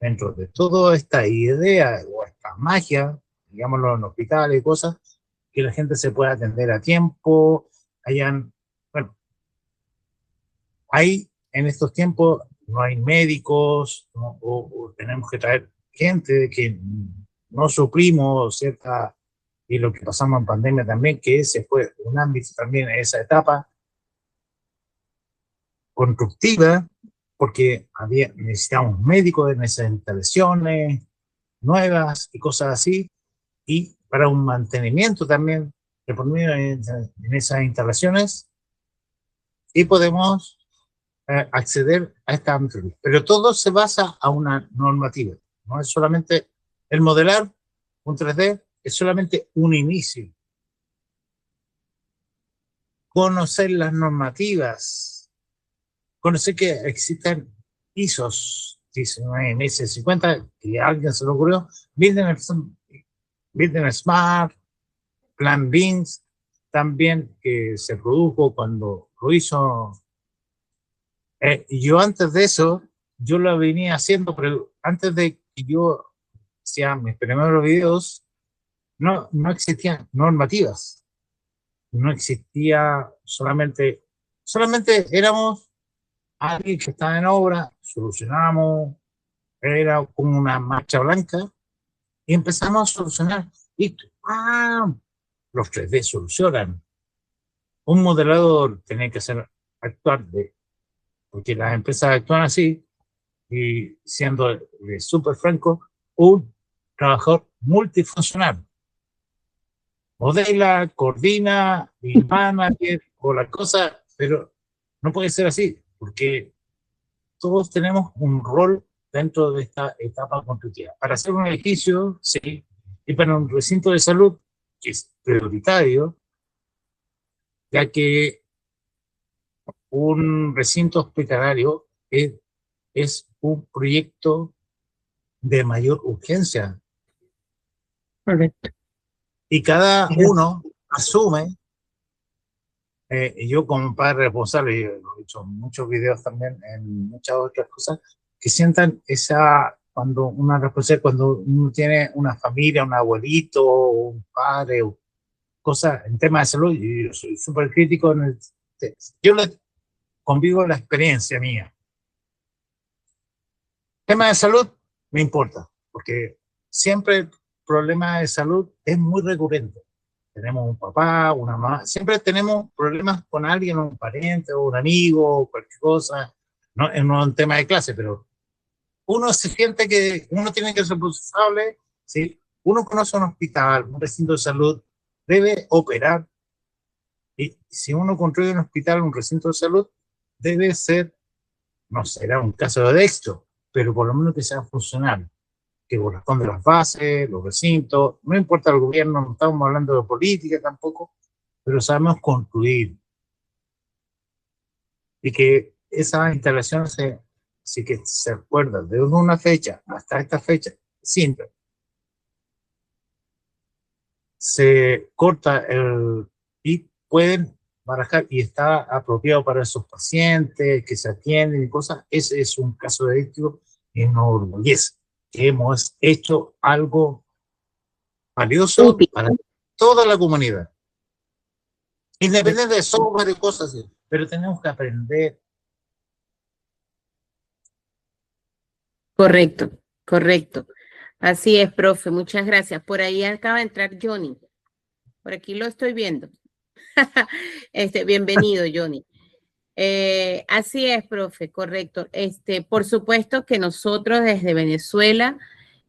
dentro de toda esta idea o esta magia, digámoslo en hospitales y cosas, que la gente se pueda atender a tiempo, bueno, hay en estos tiempos no hay médicos, ¿no? o tenemos que traer gente que no suplimos cierta, y lo que pasamos en pandemia también, que ese fue un ámbito también en esa etapa constructiva, porque necesitábamos médicos en esas instalaciones nuevas y cosas así, y para un mantenimiento también de por medio en esas instalaciones, y podemos acceder a esta metodología. Pero todo se basa a una normativa, no es solamente el modelar un 3D, es solamente un inicio. Conocer las normativas, conocer que existen ISOs, en S50, que a alguien se le ocurrió, Building Smart, Plan BIMS, también que se produjo cuando lo hizo. Yo antes de eso, yo lo venía haciendo, pero antes de que yo hacía mis primeros videos, no existían normativas. No existía solamente éramos alguien que estaba en obra, solucionamos, era como una marcha blanca, y empezamos a solucionar. Y, los 3D solucionan. Un modelador tiene que actuar porque las empresas actúan así, y siendo súper franco, un trabajador multifuncional. Modela, coordina, manager o la cosa, pero no puede ser así, porque todos tenemos un rol dentro de esta etapa constructiva. Para hacer un edificio, sí, y para un recinto de salud, que es prioritario, ya que un recinto hospitalario es es un proyecto de mayor urgencia.
Correcto.
Y cada uno asume, yo como padre responsable, y lo he hecho en muchos videos también, en muchas otras cosas, que sientan esa, cuando una responsabilidad, cuando uno tiene una familia, un abuelito, un padre, cosas en temas de salud, y yo soy súper crítico en el, yo le convivo la experiencia mía. Tema de salud me importa, porque siempre el problema de salud es muy recurrente. Tenemos un papá, una mamá, siempre tenemos problemas con alguien, un pariente o un amigo, cualquier cosa. No es un tema de clase, pero uno se siente que uno tiene que ser responsable. ¿Sí? Uno conoce un hospital, un recinto de salud, debe operar. Y si uno construye un hospital, un recinto de salud, debe ser, no será un caso de éxito, pero por lo menos que sea funcional, que corresponde a las bases, los recintos, no importa el gobierno, no estamos hablando de política tampoco, pero sabemos construir. Y que esa instalación sí que se acuerda de una fecha hasta esta fecha, siempre se corta y pueden barajar y está apropiado para esos pacientes que se atienden y cosas. Ese es un caso de éxito y nos orgullece que hemos hecho algo valioso
Útil.
para toda la comunidad, independiente de software y cosas así, pero tenemos que aprender.
Correcto, correcto. Así es, profe. Muchas gracias. Por ahí acaba de entrar Johnny. Por aquí lo estoy viendo. Bienvenido, Johnny. Así es, profe, correcto. Por supuesto que nosotros desde Venezuela,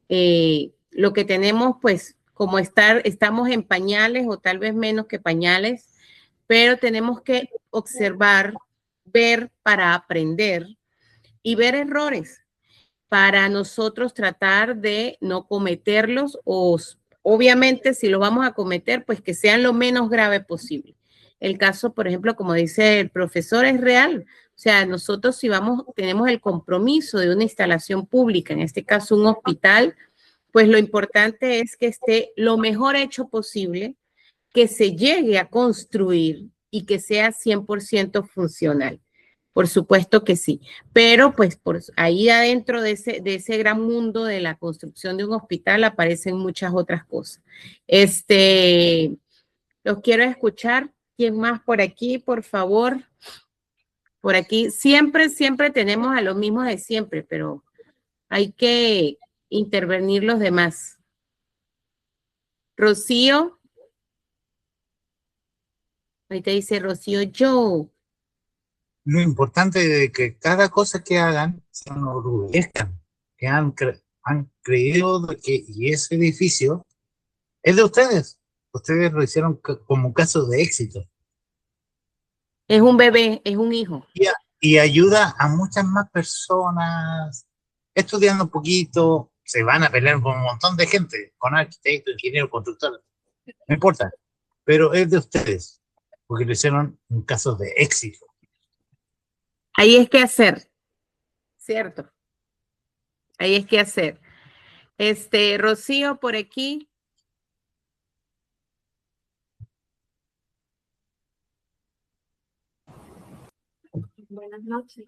lo que tenemos, pues, como estamos en pañales o tal vez menos que pañales, pero tenemos que observar, ver para aprender y ver errores para nosotros tratar de no cometerlos o obviamente si los vamos a cometer, pues que sean lo menos grave posible. El caso, por ejemplo, como dice el profesor, es real. O sea, nosotros si tenemos el compromiso de una instalación pública, en este caso un hospital, pues lo importante es que esté lo mejor hecho posible, que se llegue a construir y que sea 100% funcional. Por supuesto que sí, pero pues por ahí adentro de ese gran mundo de la construcción de un hospital aparecen muchas otras cosas. Los quiero escuchar. ¿Quién más por aquí, por favor? Por aquí siempre tenemos a los mismos de siempre, pero hay que intervenir los demás. Rocío. Ahorita dice Rocío, yo.
Lo importante es que cada cosa que hagan se enorgullezcan, que han creído de que y ese edificio es de ustedes. Ustedes lo hicieron como un caso de éxito.
Es un bebé, es un hijo.
Y ayuda a muchas más personas estudiando un poquito. Se van a pelear con un montón de gente, con arquitectos, ingenieros, constructores. No importa. Pero es de ustedes, porque lo hicieron un caso de éxito.
Ahí es que hacer, ¿cierto? Ahí es que hacer. Rocío, por aquí.
Buenas noches.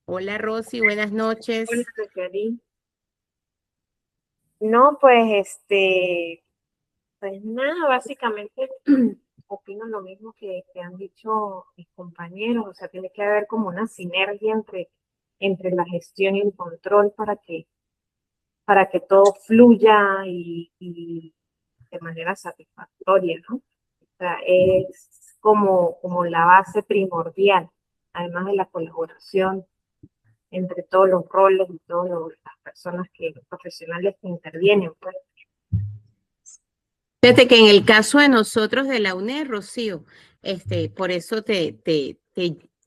Hola, Rosy, buenas noches.
Hola, Jacqueline. No, pues, pues nada, básicamente opino lo mismo que han dicho mis compañeros. O sea, tiene que haber como una sinergia entre la gestión y el control para que todo fluya y de manera satisfactoria, ¿no? O sea, es como la base primordial, además de la colaboración entre todos los roles y todas las personas los profesionales que intervienen. Pues.
Fíjate que en el caso de nosotros de la UNED, Rocío, por eso te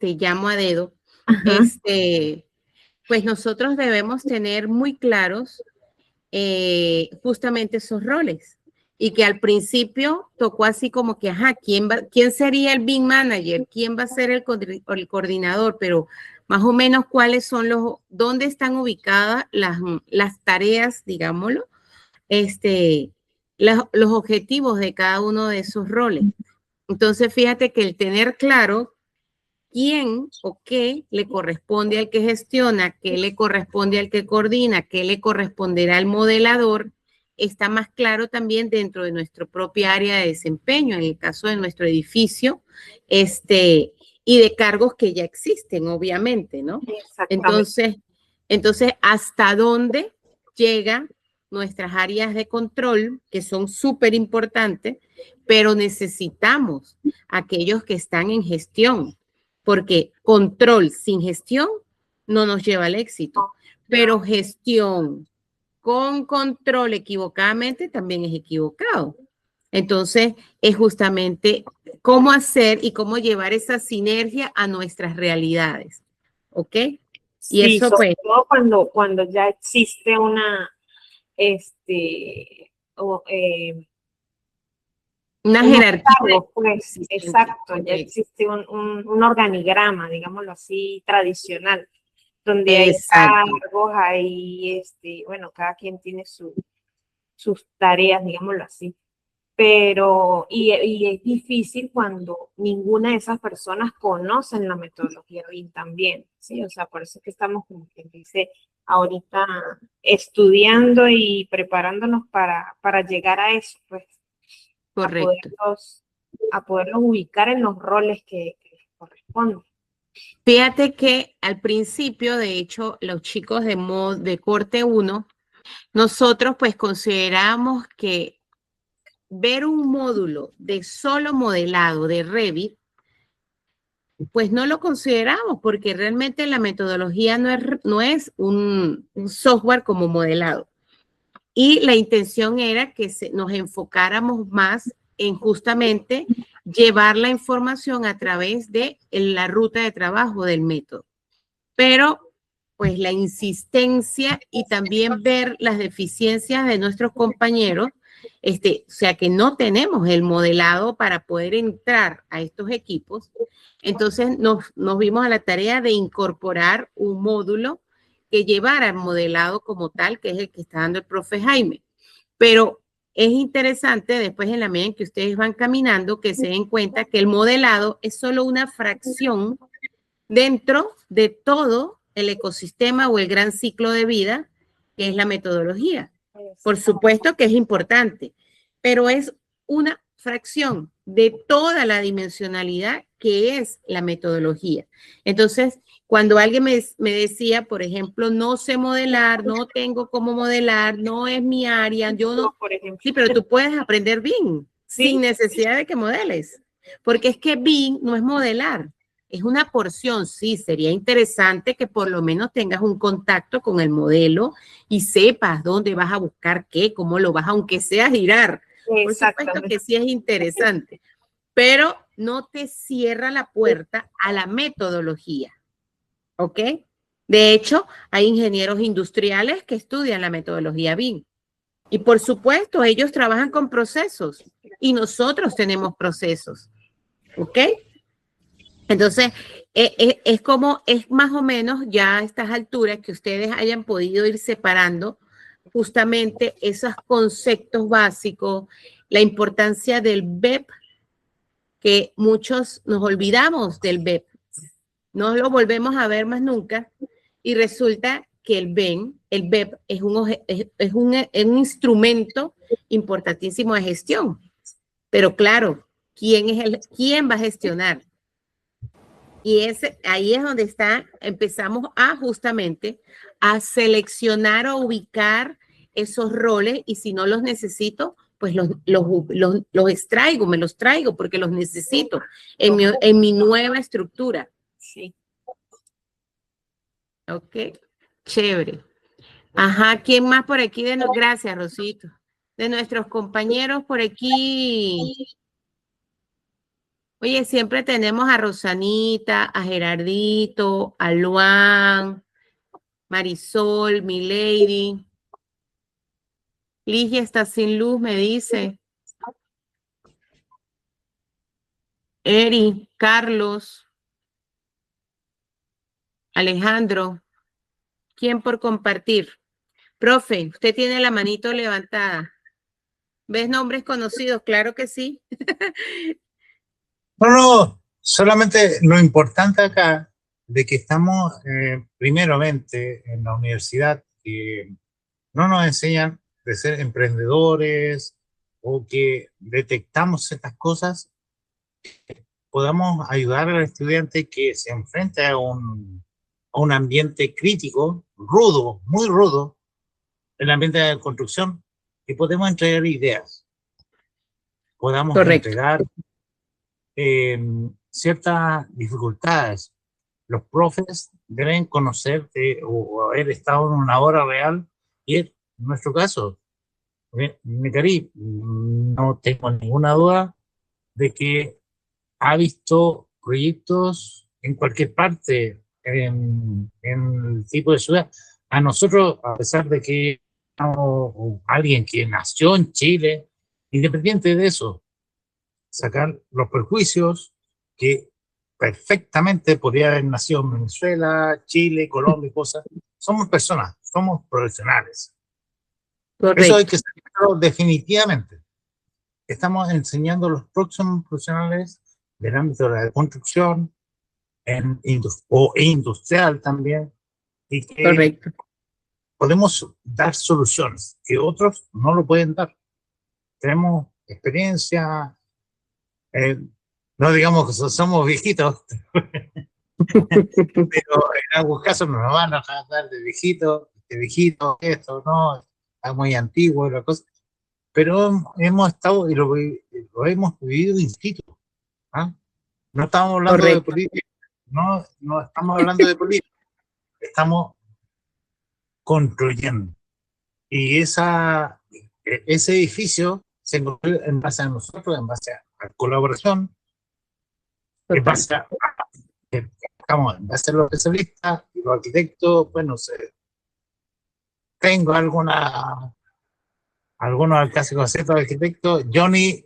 llamo a dedo, pues nosotros debemos tener muy claros justamente esos roles. y que al principio tocó así como que, ajá, ¿quién sería el BIM manager? ¿Quién va a ser el coordinador? Pero más o menos cuáles son dónde están ubicadas las tareas, digámoslo, los objetivos de cada uno de esos roles. Entonces, fíjate que el tener claro quién o qué le corresponde al que gestiona, qué le corresponde al que coordina, qué le corresponderá al modelador, está más claro también dentro de nuestra propia área de desempeño, en el caso de nuestro edificio, y de cargos que ya existen, obviamente, ¿no? Entonces, ¿hasta dónde llegan nuestras áreas de control, que son súper importantes, pero necesitamos aquellos que están en gestión? Porque control sin gestión no nos lleva al éxito, pero gestión con control equivocadamente también es equivocado. Entonces, es justamente cómo hacer y cómo llevar esa sinergia a nuestras realidades. ¿Ok? Y
sí,
eso
sobre
pues...
todo cuando ya existe una
una jerarquía.
Pues, exacto, ya existe un organigrama, digámoslo así, tradicional, donde hay cargos, hay, bueno, cada quien tiene sus tareas, digámoslo así. Pero, y es difícil cuando ninguna de esas personas conocen la metodología BIM también, ¿sí? O sea, por eso es que estamos, como quien dice, ahorita estudiando y preparándonos para llegar a eso, pues.
Correcto.
A poderlos ubicar en los roles que les corresponden.
Fíjate que al principio, de hecho, los chicos de corte 1, nosotros pues consideramos que ver un módulo de solo modelado de Revit, pues no lo consideramos porque realmente la metodología no es un software como modelado. Y la intención era que nos enfocáramos más en justamente llevar la información a través de la ruta de trabajo del método. Pero pues la insistencia y también ver las deficiencias de nuestros compañeros, o sea que no tenemos el modelado para poder entrar a estos equipos, entonces nos vimos a la tarea de incorporar un módulo que llevara el modelado como tal, que es el que está dando el profe Jaime. Pero es interesante después en la medida en que ustedes van caminando que se den cuenta que el modelado es solo una fracción dentro de todo el ecosistema o el gran ciclo de vida que es la metodología. Por supuesto que es importante, pero es una fracción de toda la dimensionalidad que es la metodología. Entonces, cuando alguien me decía, por ejemplo, no sé modelar, no tengo cómo modelar, no es mi área, yo no,
por ejemplo.
Sí, pero tú puedes aprender BIM sin necesidad de que modeles, porque es que BIM no es modelar. Es una porción, sí, sería interesante que por lo menos tengas un contacto con el modelo y sepas dónde vas a buscar qué, cómo lo vas, aunque sea girar. Por supuesto que sí es interesante, pero no te cierra la puerta a la metodología, ¿ok? De hecho, hay ingenieros industriales que estudian la metodología BIM. Y por supuesto, ellos trabajan con procesos y nosotros tenemos procesos, ¿ok? Entonces, es más o menos ya a estas alturas que ustedes hayan podido ir separando justamente esos conceptos básicos, la importancia del BEP, que muchos nos olvidamos del BEP, no lo volvemos a ver más nunca, y resulta que el BEP es un instrumento importantísimo de gestión. Pero claro, ¿quién va a gestionar? Y ahí es donde empezamos justamente a seleccionar o ubicar esos roles, y si no los necesito, pues los extraigo, me los traigo porque los necesito en mi nueva estructura.
Sí.
Ok, chévere. Ajá, ¿quién más por aquí? Gracias, Rosito. De nuestros compañeros por aquí. Oye, siempre tenemos a Rosanita, a Gerardito, a Luan, Marisol, Milady. Ligia está sin luz, me dice. Eri, Carlos, Alejandro, ¿quién por compartir? Profe, usted tiene la manito levantada. ¿Ves nombres conocidos? Claro que sí.
No, solamente lo importante acá de que estamos primeramente en la universidad, que no nos enseñan de ser emprendedores o que detectamos estas cosas, podamos ayudar al estudiante que se enfrenta a un ambiente crítico, rudo, muy rudo, el ambiente de construcción, y podemos entregar ideas, podamos
Correcto.
entregar ciertas dificultades. Los profes deben conocer o haber estado en una hora real, y en nuestro caso, Necari, no tengo ninguna duda de que ha visto proyectos en cualquier parte, en el tipo de ciudad. A nosotros, a pesar de que alguien que nació en Chile, independiente de eso, sacar los perjuicios que perfectamente podría haber nacido en Venezuela, Chile, Colombia y cosas. Somos personas, somos profesionales. Eso hay
Correcto.
que sacarlo definitivamente. Estamos enseñando a los próximos profesionales del ámbito de la construcción o industrial también, y que
Correcto.
podemos dar soluciones que otros no lo pueden dar. Tenemos experiencia, no digamos que somos viejitos, pero en algunos casos no nos van a dar de viejito, esto, no, está muy antiguo la cosa, pero hemos estado y lo hemos vivido in situ. ¿Ah? No estamos hablando de
Correcto.
política, no estamos hablando de política, estamos construyendo. Y ese edificio se construyó en base a nosotros, en base a colaboración, en
Total.
base a, en base a los especialistas y los arquitectos. Bueno, tengo algunos casi conceptos de arquitecto. Johnny,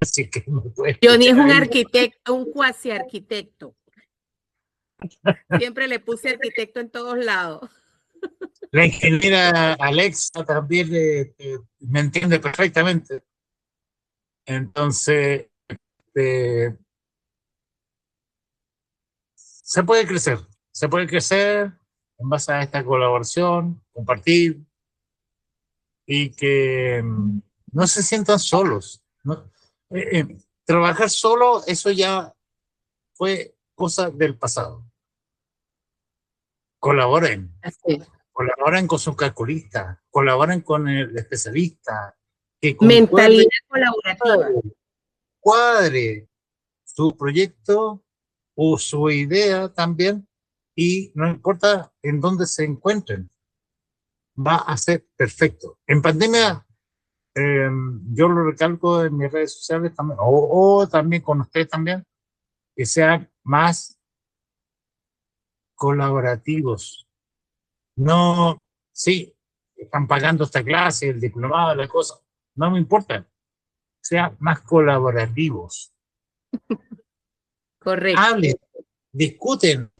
así que me puede
Johnny es
escuchar
un
ahí.
arquitecto, un cuasi arquitecto. Siempre le puse arquitecto en todos lados.
La ingeniera Alexa también me entiende perfectamente. Entonces, se puede crecer en base a esta colaboración, compartir, y que no se sientan solos, ¿no? Trabajar solo, eso ya fue cosa del pasado. Colaboren,
Así es.
colaboren con sus calculistas, colaboren con el especialista, que
Mentalidad colaborativa.
cuadre su proyecto o su idea también, y no importa en dónde se encuentren, va a ser perfecto. En pandemia, yo lo recalco en mis redes sociales también, o también con ustedes también, que sean más colaborativos. No, sí, están pagando esta clase, el diplomado, la cosa, no me importa, sean más colaborativos.
Correcto.
Hablen, discuten.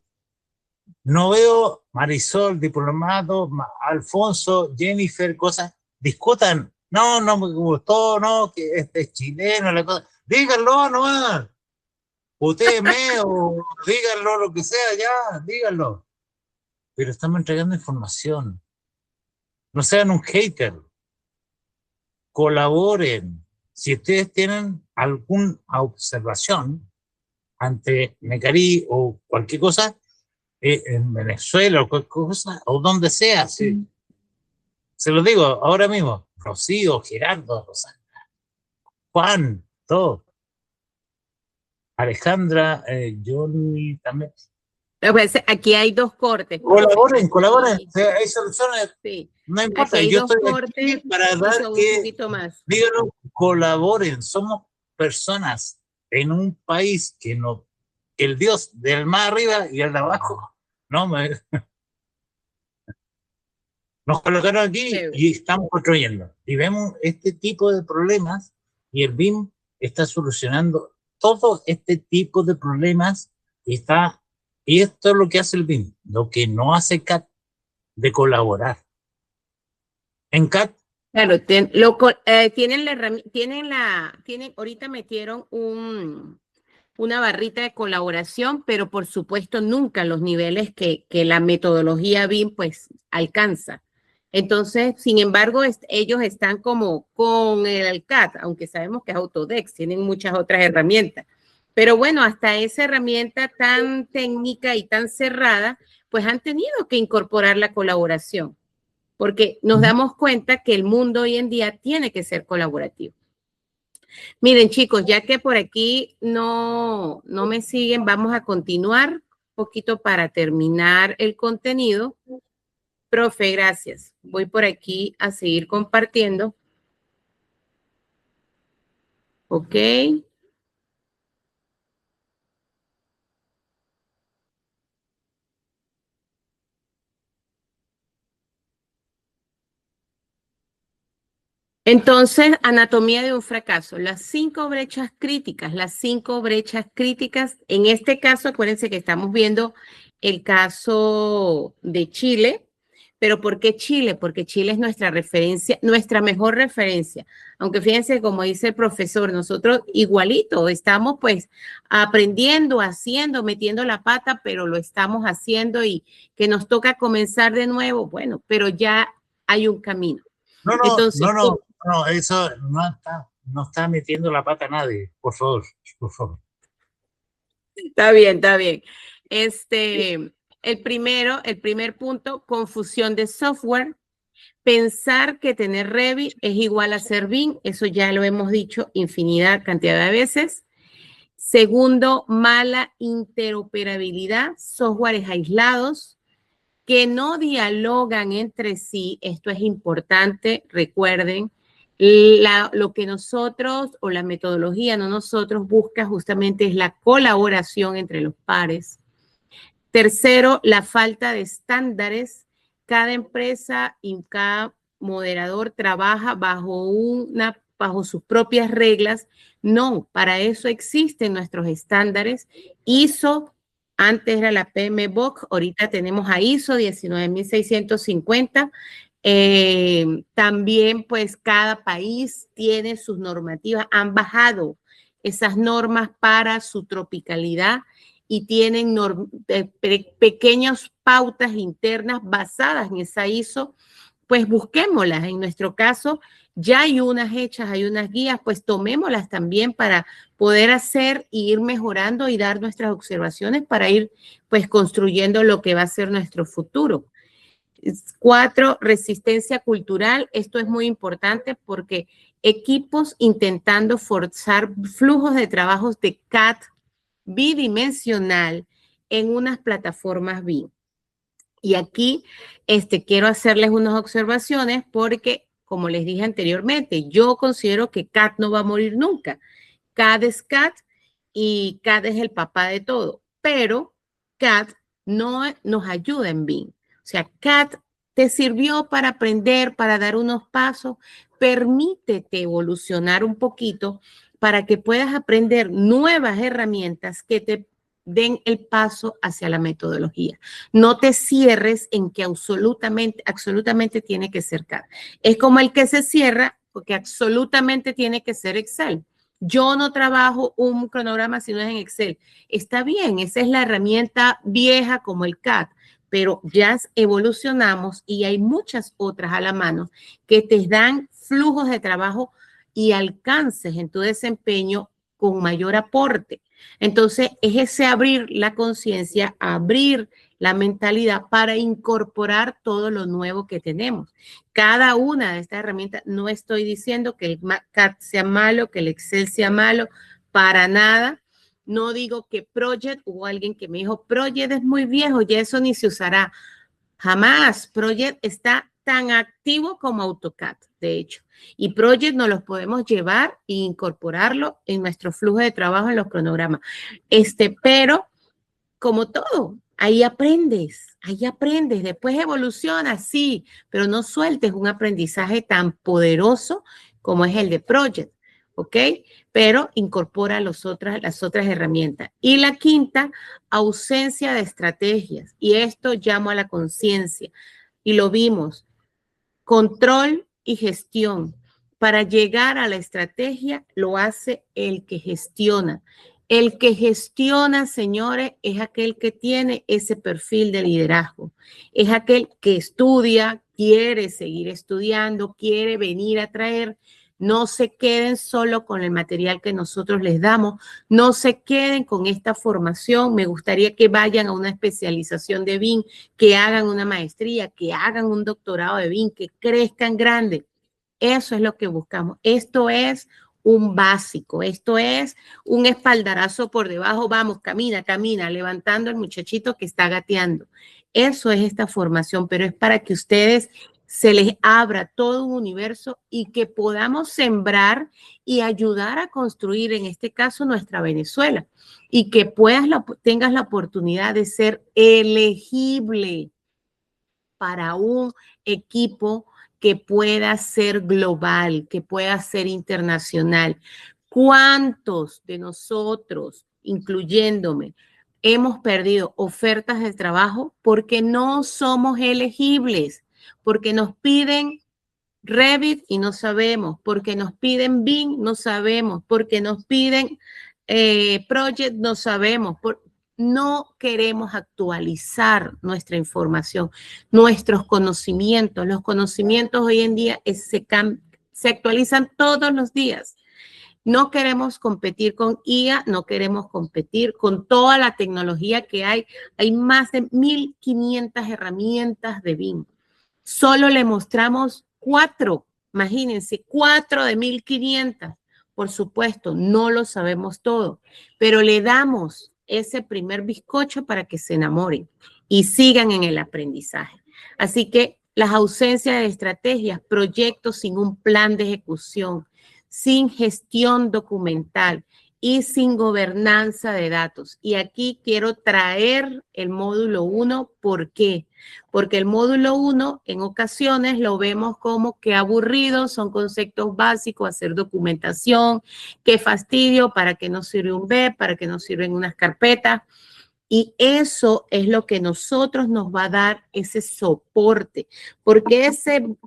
No veo Marisol, diplomado, Alfonso, Jennifer, cosas, discutan. No, no me gustó, no, que este es chileno, la cosa. Díganlo nomás. Utéme o díganlo lo que sea, ya, díganlo. Pero estamos entregando información. No sean un hater. Colaboren. Si ustedes tienen alguna observación ante Necari o cualquier cosa, en Venezuela o cualquier cosa, o donde sea, sí. Se lo digo ahora mismo, Rocío, Gerardo, Rosana, Juan, todo. Alejandra, Johnny también.
Pues, aquí hay dos cortes.
Colaboren, colaboren.
Sí.
O sea, hay soluciones.
Sí.
No
Aquí
importa,
hay
yo
dos
estoy
cortes
aquí para
y
dar
son un poquito más.
díganlo, colaboren. Somos personas en un país que no, que el Dios del más arriba y el de abajo, no me, nos colocaron aquí y estamos construyendo. Y vemos este tipo de problemas y el BIM está solucionando todo este tipo de problemas está, y esto es lo que hace el BIM, lo que no hace CAT, de colaborar. En CAT,
Claro, tienen ahorita metieron una barrita de colaboración, pero por supuesto nunca los niveles que la metodología BIM pues alcanza. Entonces, sin embargo, ellos están como con el CAD, aunque sabemos que es Autodesk, tienen muchas otras herramientas. Pero bueno, hasta esa herramienta tan técnica y tan cerrada, pues han tenido que incorporar la colaboración, porque nos damos cuenta que el mundo hoy en día tiene que ser colaborativo. Miren, chicos, ya que por aquí no me siguen, vamos a continuar un poquito para terminar el contenido. Profe, gracias. Voy por aquí a seguir compartiendo. Ok. Entonces, anatomía de un fracaso. Las 5 brechas críticas, En este caso, acuérdense que estamos viendo el caso de Chile. ¿Pero por qué Chile? Porque Chile es nuestra referencia, nuestra mejor referencia. Aunque fíjense, como dice el profesor, nosotros igualito estamos pues aprendiendo, haciendo, metiendo la pata, pero lo estamos haciendo y que nos toca comenzar de nuevo. Bueno, pero ya hay un camino. Entonces,
no, eso no está metiendo la pata a nadie, por favor, por favor.
Está bien, está bien. El primer punto, confusión de software. Pensar que tener Revit es igual a ser BIM, eso ya lo hemos dicho infinidad cantidad de veces. Segundo, mala interoperabilidad, softwares aislados que no dialogan entre sí. Esto es importante, recuerden. Lo que nosotros o la metodología, no nosotros, busca justamente es la colaboración entre los pares. Tercero, la falta de estándares. Cada empresa y cada moderador trabaja bajo sus propias reglas. No, para eso existen nuestros estándares. ISO, antes era la PMBOK, ahorita tenemos a ISO 19650. También pues cada país tiene sus normativas, han bajado esas normas para su tropicalidad y tienen pequeñas pautas internas basadas en esa ISO, pues busquémoslas. En nuestro caso ya hay unas hechas, hay unas guías, pues tomémoslas también para poder hacer e ir mejorando y dar nuestras observaciones para ir pues construyendo lo que va a ser nuestro futuro. 4, resistencia cultural. Esto es muy importante porque equipos intentando forzar flujos de trabajos de CAD bidimensional en unas plataformas BIM. Y aquí quiero hacerles unas observaciones porque, como les dije anteriormente, yo considero que CAD no va a morir nunca. CAD es CAD y CAD es el papá de todo, pero CAD no nos ayuda en BIM. O sea, CAD te sirvió para aprender, para dar unos pasos, permítete evolucionar un poquito para que puedas aprender nuevas herramientas que te den el paso hacia la metodología. No te cierres en que absolutamente tiene que ser CAD. Es como el que se cierra porque absolutamente tiene que ser Excel. Yo no trabajo un cronograma si no es en Excel. Está bien, esa es la herramienta vieja como el CAD, pero ya evolucionamos y hay muchas otras a la mano que te dan flujos de trabajo y alcances en tu desempeño con mayor aporte. Entonces, es ese abrir la conciencia, abrir la mentalidad para incorporar todo lo nuevo que tenemos. Cada una de estas herramientas, no estoy diciendo que el CAD sea malo, que el Excel sea malo, para nada. No digo que Project, hubo alguien que me dijo, Project es muy viejo, ya eso ni se usará. Jamás. Project está tan activo como AutoCAD, de hecho. Y Project nos los podemos llevar e incorporarlo en nuestro flujo de trabajo en los cronogramas. Pero, como todo, ahí aprendes, después evolucionas, sí, pero no sueltes un aprendizaje tan poderoso como es el de Project. ¿ok? Pero incorpora las otras herramientas. Y la quinta, ausencia de estrategias. Y esto llamo a la conciencia. Y lo vimos. Control y gestión. Para llegar a la estrategia lo hace el que gestiona. El que gestiona, señores, es aquel que tiene ese perfil de liderazgo. Es aquel que estudia, quiere seguir estudiando, quiere venir a traer. No se queden solo con el material que nosotros les damos. No se queden con esta formación. Me gustaría que vayan a una especialización de BIM, que hagan una maestría, que hagan un doctorado de BIM, que crezcan grande. Eso es lo que buscamos. Esto es un básico. Esto es un espaldarazo por debajo. Vamos, camina, camina, levantando al muchachito que está gateando. Eso es esta formación, pero es para que ustedes se les abra todo un universo y que podamos sembrar y ayudar a construir, en este caso, nuestra Venezuela, y que tengas la oportunidad de ser elegible para un equipo que pueda ser global, que pueda ser internacional. ¿Cuántos de nosotros, incluyéndome, hemos perdido ofertas de trabajo porque no somos elegibles? Porque nos piden Revit y no sabemos, porque nos piden BIM, no sabemos, porque nos piden Project, no sabemos. No queremos actualizar nuestra información, nuestros conocimientos. Los conocimientos hoy en día se actualizan todos los días. No queremos competir con IA, no queremos competir con toda la tecnología que hay. Hay más de 1.500 herramientas de BIM. Solo le mostramos 4, imagínense, 4 de 1.500. Por supuesto, no lo sabemos todo, pero le damos ese primer bizcocho para que se enamoren y sigan en el aprendizaje. Así que las ausencias de estrategias, proyectos sin un plan de ejecución, sin gestión documental y sin gobernanza de datos. Y aquí quiero traer el módulo 1. ¿Por qué? Porque el módulo 1 en ocasiones lo vemos como que aburrido, son conceptos básicos, hacer documentación, qué fastidio, para qué nos sirve un web, para qué nos sirven unas carpetas. Y eso es lo que nosotros nos va a dar ese soporte, porque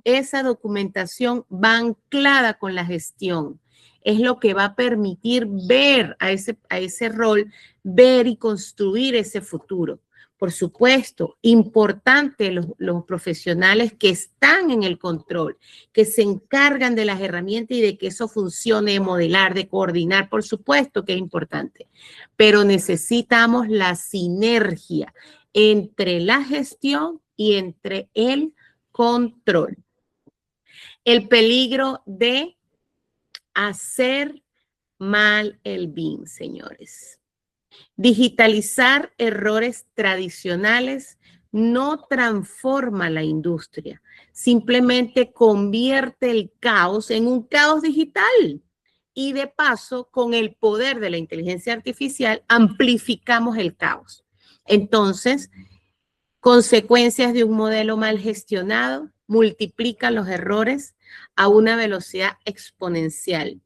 esa documentación va anclada con la gestión. Es lo que va a permitir ver a ese rol, ver y construir ese futuro. Por supuesto, importante los profesionales que están en el control, que se encargan de las herramientas y de que eso funcione, de modelar, de coordinar, por supuesto que es importante. Pero necesitamos la sinergia entre la gestión y entre el control. El peligro de hacer mal el BIM, señores. Digitalizar errores tradicionales no transforma la industria, simplemente convierte el caos en un caos digital. Y de paso, con el poder de la inteligencia artificial, amplificamos el caos. Entonces, consecuencias de un modelo mal gestionado multiplican los errores a una velocidad exponencial.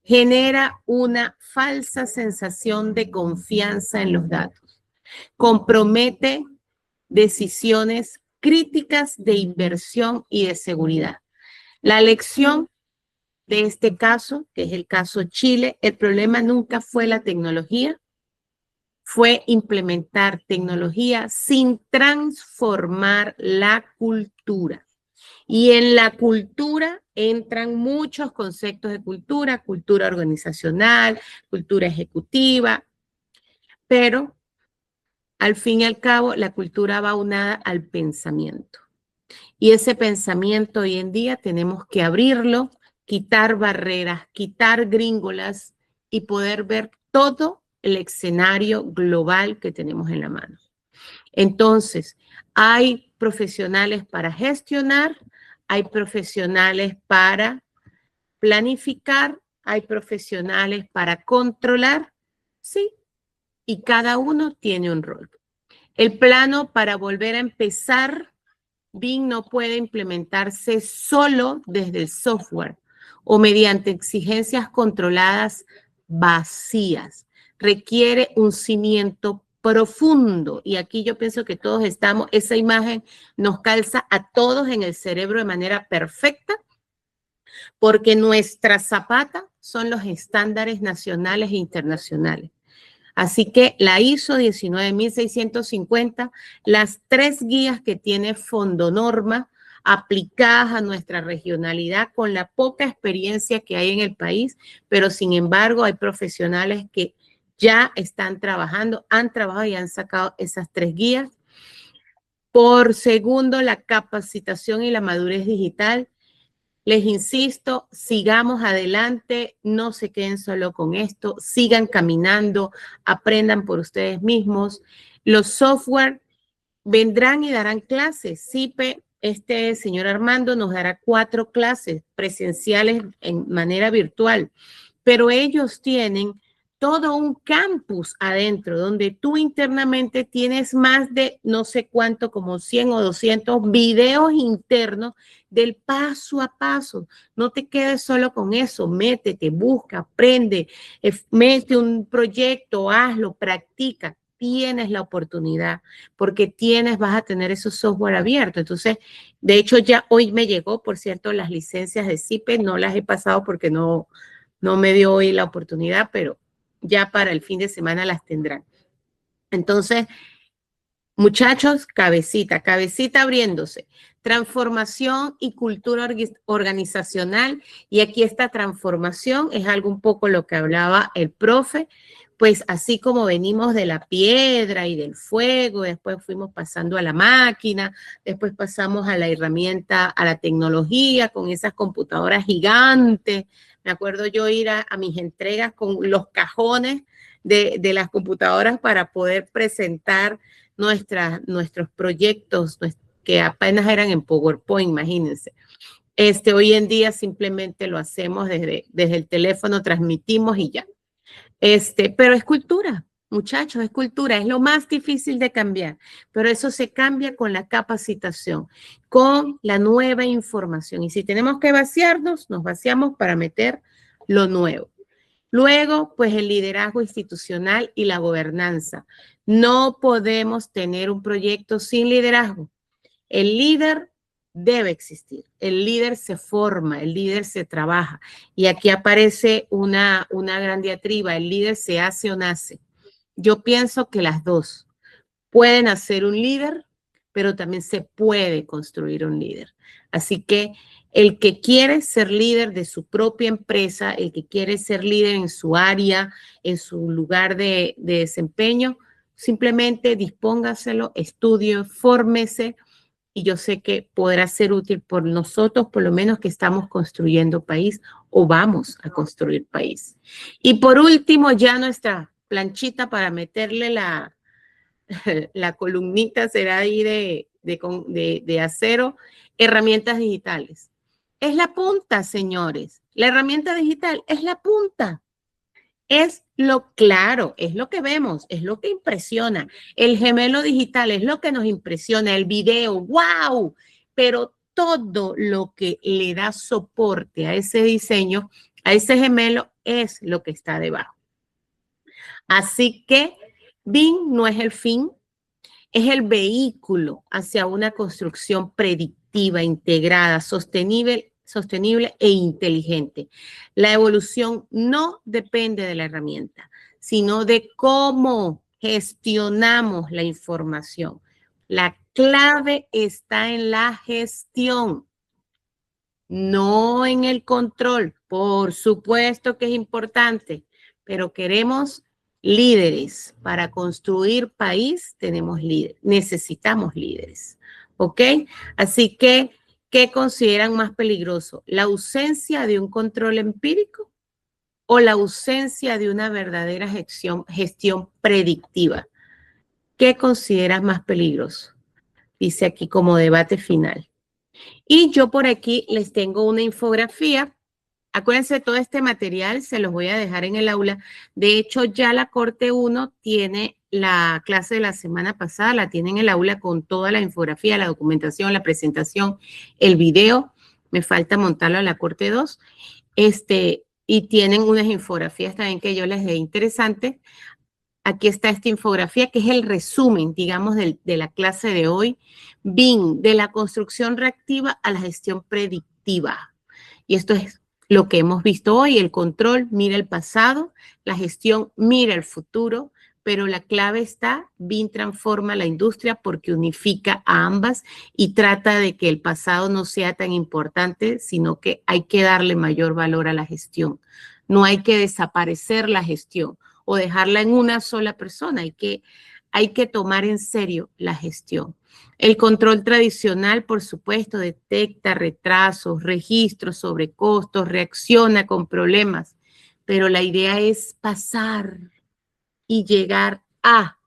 Genera una falsa sensación de confianza en los datos. Compromete decisiones críticas de inversión y de seguridad. La lección de este caso, que es el caso Chile, el problema nunca fue la tecnología, fue implementar tecnología sin transformar la cultura. Y en la cultura entran muchos conceptos de cultura, cultura organizacional, cultura ejecutiva, pero al fin y al cabo la cultura va unada al pensamiento. Y ese pensamiento hoy en día tenemos que abrirlo, quitar barreras, quitar gringolas y poder ver todo el escenario global que tenemos en la mano. Entonces, hay profesionales para gestionar, hay profesionales para planificar, hay profesionales para controlar, sí, y cada uno tiene un rol. El plano para volver a empezar, BIM no puede implementarse solo desde el software o mediante exigencias controladas vacías. Requiere un cimiento profundo. Y aquí yo pienso que todos estamos, esa imagen nos calza a todos en el cerebro de manera perfecta, porque nuestra zapata son los estándares nacionales e internacionales. Así que la ISO 19650, las 3 guías que tiene Fondonorma aplicadas a nuestra regionalidad con la poca experiencia que hay en el país, pero sin embargo hay profesionales que ya están trabajando, han trabajado y han sacado esas 3 guías. Por segundo, la capacitación y la madurez digital. Les insisto, sigamos adelante, no se queden solo con esto, sigan caminando, aprendan por ustedes mismos. Los software vendrán y darán clases. CIPE, este señor Armando nos dará 4 clases presenciales en manera virtual, pero ellos tienen todo un campus adentro, donde tú internamente tienes más de no sé cuánto, como 100 o 200 videos internos del paso a paso. No te quedes solo con eso, métete, busca, aprende, mete un proyecto, hazlo, practica. Tienes la oportunidad, porque vas a tener esos software abiertos. Entonces, de hecho, ya hoy me llegó, por cierto, las licencias de CIPE, no las he pasado porque no me dio hoy la oportunidad, pero ya para el fin de semana las tendrán. Entonces, muchachos, cabecita abriéndose. Transformación y cultura organizacional. Y aquí esta transformación es algo un poco lo que hablaba el profe. Pues así como venimos de la piedra y del fuego, después fuimos pasando a la máquina, después pasamos a la herramienta, a la tecnología, con esas computadoras gigantes. Me acuerdo yo ir a mis entregas con los cajones de las computadoras para poder presentar nuestros proyectos que apenas eran en PowerPoint, imagínense. Hoy en día simplemente lo hacemos desde el teléfono, transmitimos y ya. Pero es cultura, muchachos, es cultura, es lo más difícil de cambiar, pero eso se cambia con la capacitación, con la nueva información. Y si tenemos que vaciarnos, nos vaciamos para meter lo nuevo. Luego, pues el liderazgo institucional y la gobernanza. No podemos tener un proyecto sin liderazgo. El líder debe existir. El líder se forma, el líder se trabaja. Y aquí aparece una gran diatriba. El líder se hace o nace. Yo pienso que las dos. Pueden hacer un líder, pero también se puede construir un líder. Así que el que quiere ser líder de su propia empresa, el que quiere ser líder en su área, en su lugar de desempeño, simplemente dispóngaselo, estudie, fórmese, y yo sé que podrá ser útil por nosotros, por lo menos que estamos construyendo país o vamos a construir país. Y por último, ya nuestra planchita para meterle la columnita será ahí de acero, herramientas digitales. Es la punta, señores. La herramienta digital es la punta. Es lo claro, es lo que vemos, es lo que impresiona. El gemelo digital es lo que nos impresiona, el video, ¡wow! Pero todo lo que le da soporte a ese diseño, a ese gemelo, es lo que está debajo. Así que BIM no es el fin, es el vehículo hacia una construcción predictiva, integrada, sostenible e inteligente. La evolución no depende de la herramienta, sino de cómo gestionamos la información. La clave está en la gestión, no en el control. Por supuesto que es importante, pero queremos líderes. Para construir país tenemos líderes, necesitamos líderes, ¿ok? Así que, ¿qué consideran más peligroso? ¿La ausencia de un control empírico o la ausencia de una verdadera gestión predictiva? ¿Qué consideras más peligroso? Dice aquí como debate final. Y yo por aquí les tengo una infografía. Acuérdense, todo este material se los voy a dejar en el aula. De hecho, ya la Corte 1 tiene la clase de la semana pasada, la tiene en el aula con toda la infografía, la documentación, la presentación, el video. Me falta montarlo a la Corte 2. Y tienen unas infografías también que yo les dé interesantes. Aquí está esta infografía que es el resumen, digamos, de la clase de hoy. BIM, de la construcción reactiva a la gestión predictiva. Y esto es lo que hemos visto hoy. El control mira el pasado, la gestión mira el futuro, pero la clave está, BIM transforma la industria porque unifica a ambas y trata de que el pasado no sea tan importante, sino que hay que darle mayor valor a la gestión. No hay que desaparecer la gestión o dejarla en una sola persona. Hay que tomar en serio la gestión. El control tradicional, por supuesto, detecta retrasos, registros, sobrecostos, reacciona con problemas, pero la idea es pasar y llegar a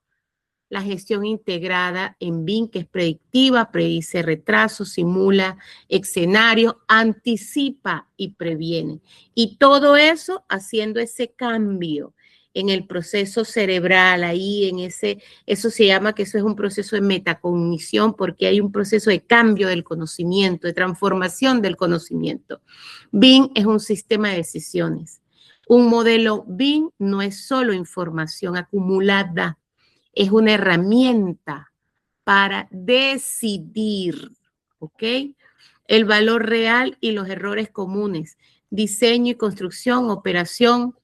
la gestión integrada en BIM, que es predictiva, predice retrasos, simula escenarios, anticipa y previene. Y todo eso haciendo ese cambio en el proceso cerebral, ahí en eso se llama que eso es un proceso de metacognición, porque hay un proceso de cambio del conocimiento, de transformación del conocimiento. BIM es un sistema de decisiones. Un modelo BIM no es solo información acumulada, es una herramienta para decidir, ¿ok? El valor real y los errores comunes. Diseño y construcción, operación,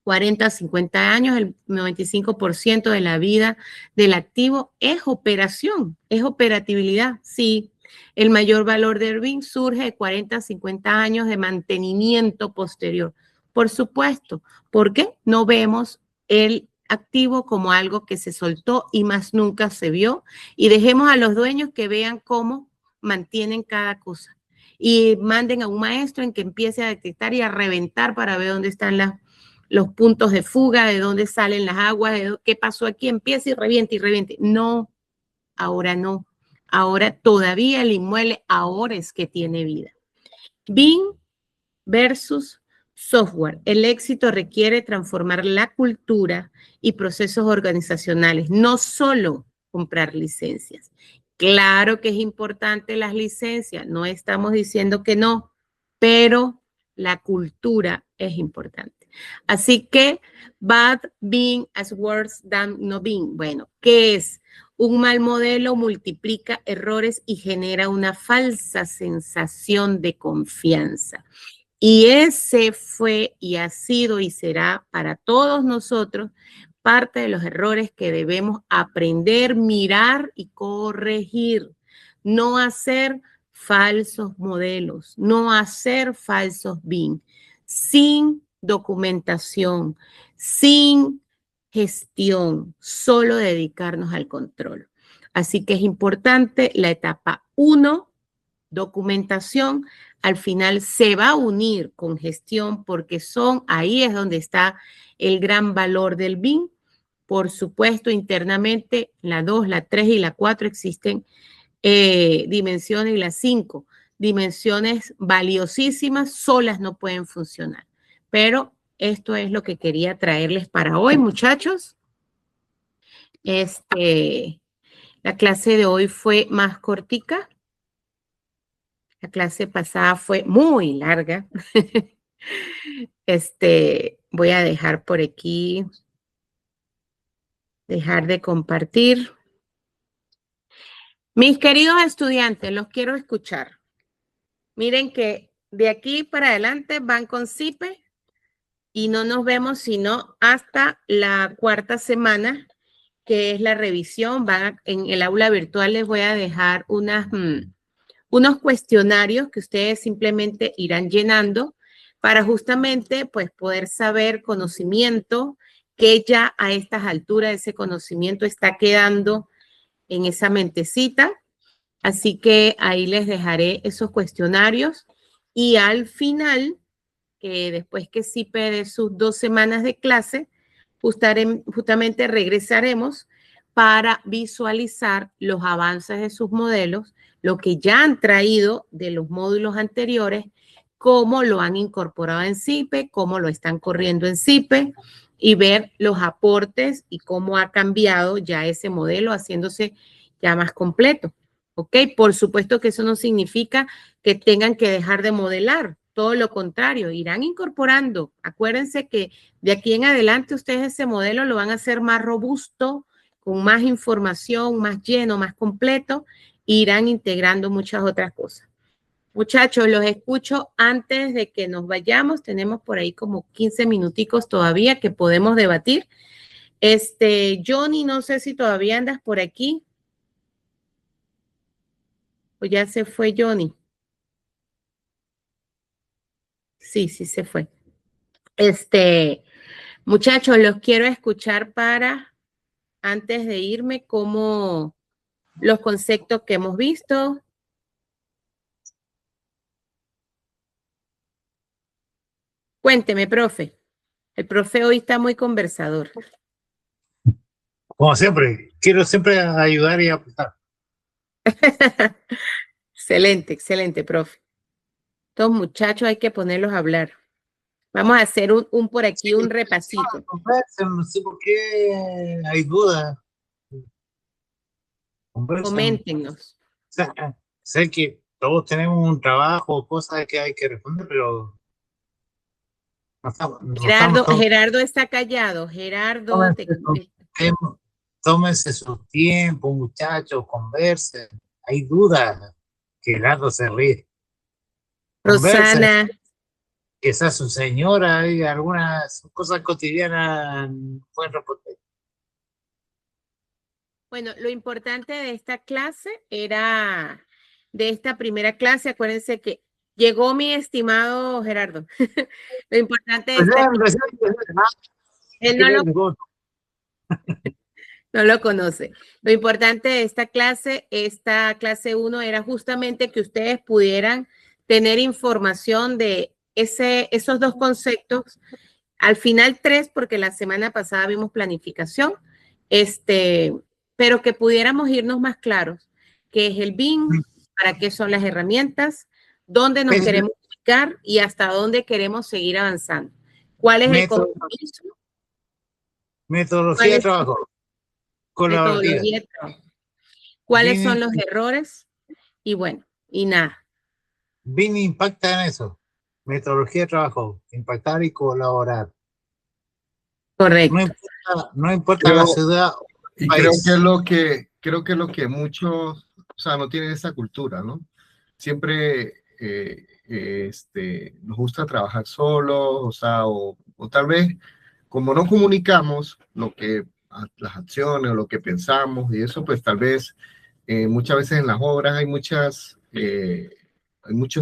40 a 50 años, el 95% de la vida del activo es operación, es operatividad, sí. El mayor valor del BIM surge de 40 a 50 años de mantenimiento posterior. Por supuesto, porque no vemos el activo como algo que se soltó y más nunca se vio, y dejemos a los dueños que vean cómo mantienen cada cosa y manden a un maestro en que empiece a detectar y a reventar para ver dónde están los puntos de fuga, de dónde salen las aguas, de qué pasó aquí, empieza y reviente y reviente. No, ahora no. Ahora todavía el inmueble ahora es que tiene vida. BIM versus software. El éxito requiere transformar la cultura y procesos organizacionales, no solo comprar licencias. Claro que es importante las licencias, no estamos diciendo que no, pero la cultura es importante. Así que, bad BIM as worse than no BIM. Bueno, ¿qué es? Un mal modelo multiplica errores y genera una falsa sensación de confianza. Y ese fue y ha sido y será para todos nosotros parte de los errores que debemos aprender, mirar y corregir. No hacer falsos modelos, no hacer falsos BIM, sin documentación, sin gestión, solo dedicarnos al control. Así que es importante la etapa 1, documentación, al final se va a unir con gestión porque ahí es donde está el gran valor del BIM. Por supuesto, internamente la 2, la 3 y la 4 existen dimensiones y las 5. Dimensiones valiosísimas, solas no pueden funcionar. Pero esto es lo que quería traerles para hoy, muchachos. La clase de hoy fue más cortica. La clase pasada fue muy larga. Voy a dejar por aquí, dejar de compartir. Mis queridos estudiantes, los quiero escuchar. Miren que de aquí para adelante van con CIPE y no nos vemos sino hasta la 4ª semana, que es la revisión. En el aula virtual les voy a dejar unos cuestionarios que ustedes simplemente irán llenando para justamente pues poder saber conocimiento que ya a estas alturas ese conocimiento está quedando en esa mentecita. Así que ahí les dejaré esos cuestionarios y al final, que después que CIPE de sus 2 semanas de clase, justamente regresaremos para visualizar los avances de sus modelos, lo que ya han traído de los módulos anteriores, cómo lo han incorporado en CIPE, cómo lo están corriendo en CIPE y ver los aportes y cómo ha cambiado ya ese modelo haciéndose ya más completo. ¿Ok? Por supuesto que eso no significa que tengan que dejar de modelar. todo lo contrario, irán incorporando. Acuérdense que de aquí en adelante ustedes ese modelo lo van a hacer más robusto, con más información, más lleno, más completo, e irán integrando muchas otras cosas. Muchachos, los escucho antes de que nos vayamos. Tenemos por ahí como 15 minuticos todavía que podemos debatir. Johnny, no sé si todavía andas por aquí. O ya se fue Johnny. Sí, sí se fue. Muchachos, los quiero escuchar para, antes de irme, como los conceptos que hemos visto. Cuénteme, profe. El profe hoy está muy conversador.
Como siempre, quiero siempre ayudar y aportar.
Excelente, excelente, profe. Estos muchachos hay que ponerlos a hablar. Vamos a hacer un por aquí, un repasito.
No sé por qué hay dudas.
Coméntenos.
Sé que todos tenemos un trabajo, cosas que hay que responder, pero
Gerardo está callado. Gerardo,
tómense su tiempo, muchachos, conversen. Hay dudas. Gerardo se ríe.
Rosana.
Quizás su señora y algunas cosas cotidianas pueden responder.
Bueno, lo importante de esta clase era, de esta primera clase, acuérdense que llegó mi estimado Gerardo. Lo importante de esta clase, él no lo conoce. Lo importante de esta clase 1, era justamente que ustedes pudieran tener información de esos dos conceptos. Al final 3, porque la semana pasada vimos planificación, pero que pudiéramos irnos más claros, qué es el BIM, para qué son las herramientas, dónde nos queremos ubicar y hasta dónde queremos seguir avanzando. ¿Cuál es el compromiso?
Metodología de trabajo.
Metodología de trabajo. ¿Cuáles son los errores? Y bueno, y nada.
BIM impacta en eso. Metodología de trabajo, impactar y colaborar.
Correcto.
No importa la ciudad.
Y creo que es lo que muchos, o sea, no tienen esa cultura, ¿no? Siempre nos gusta trabajar solos, o sea, o tal vez como no comunicamos las acciones o lo que pensamos y eso, pues tal vez muchas veces en las obras hay muchos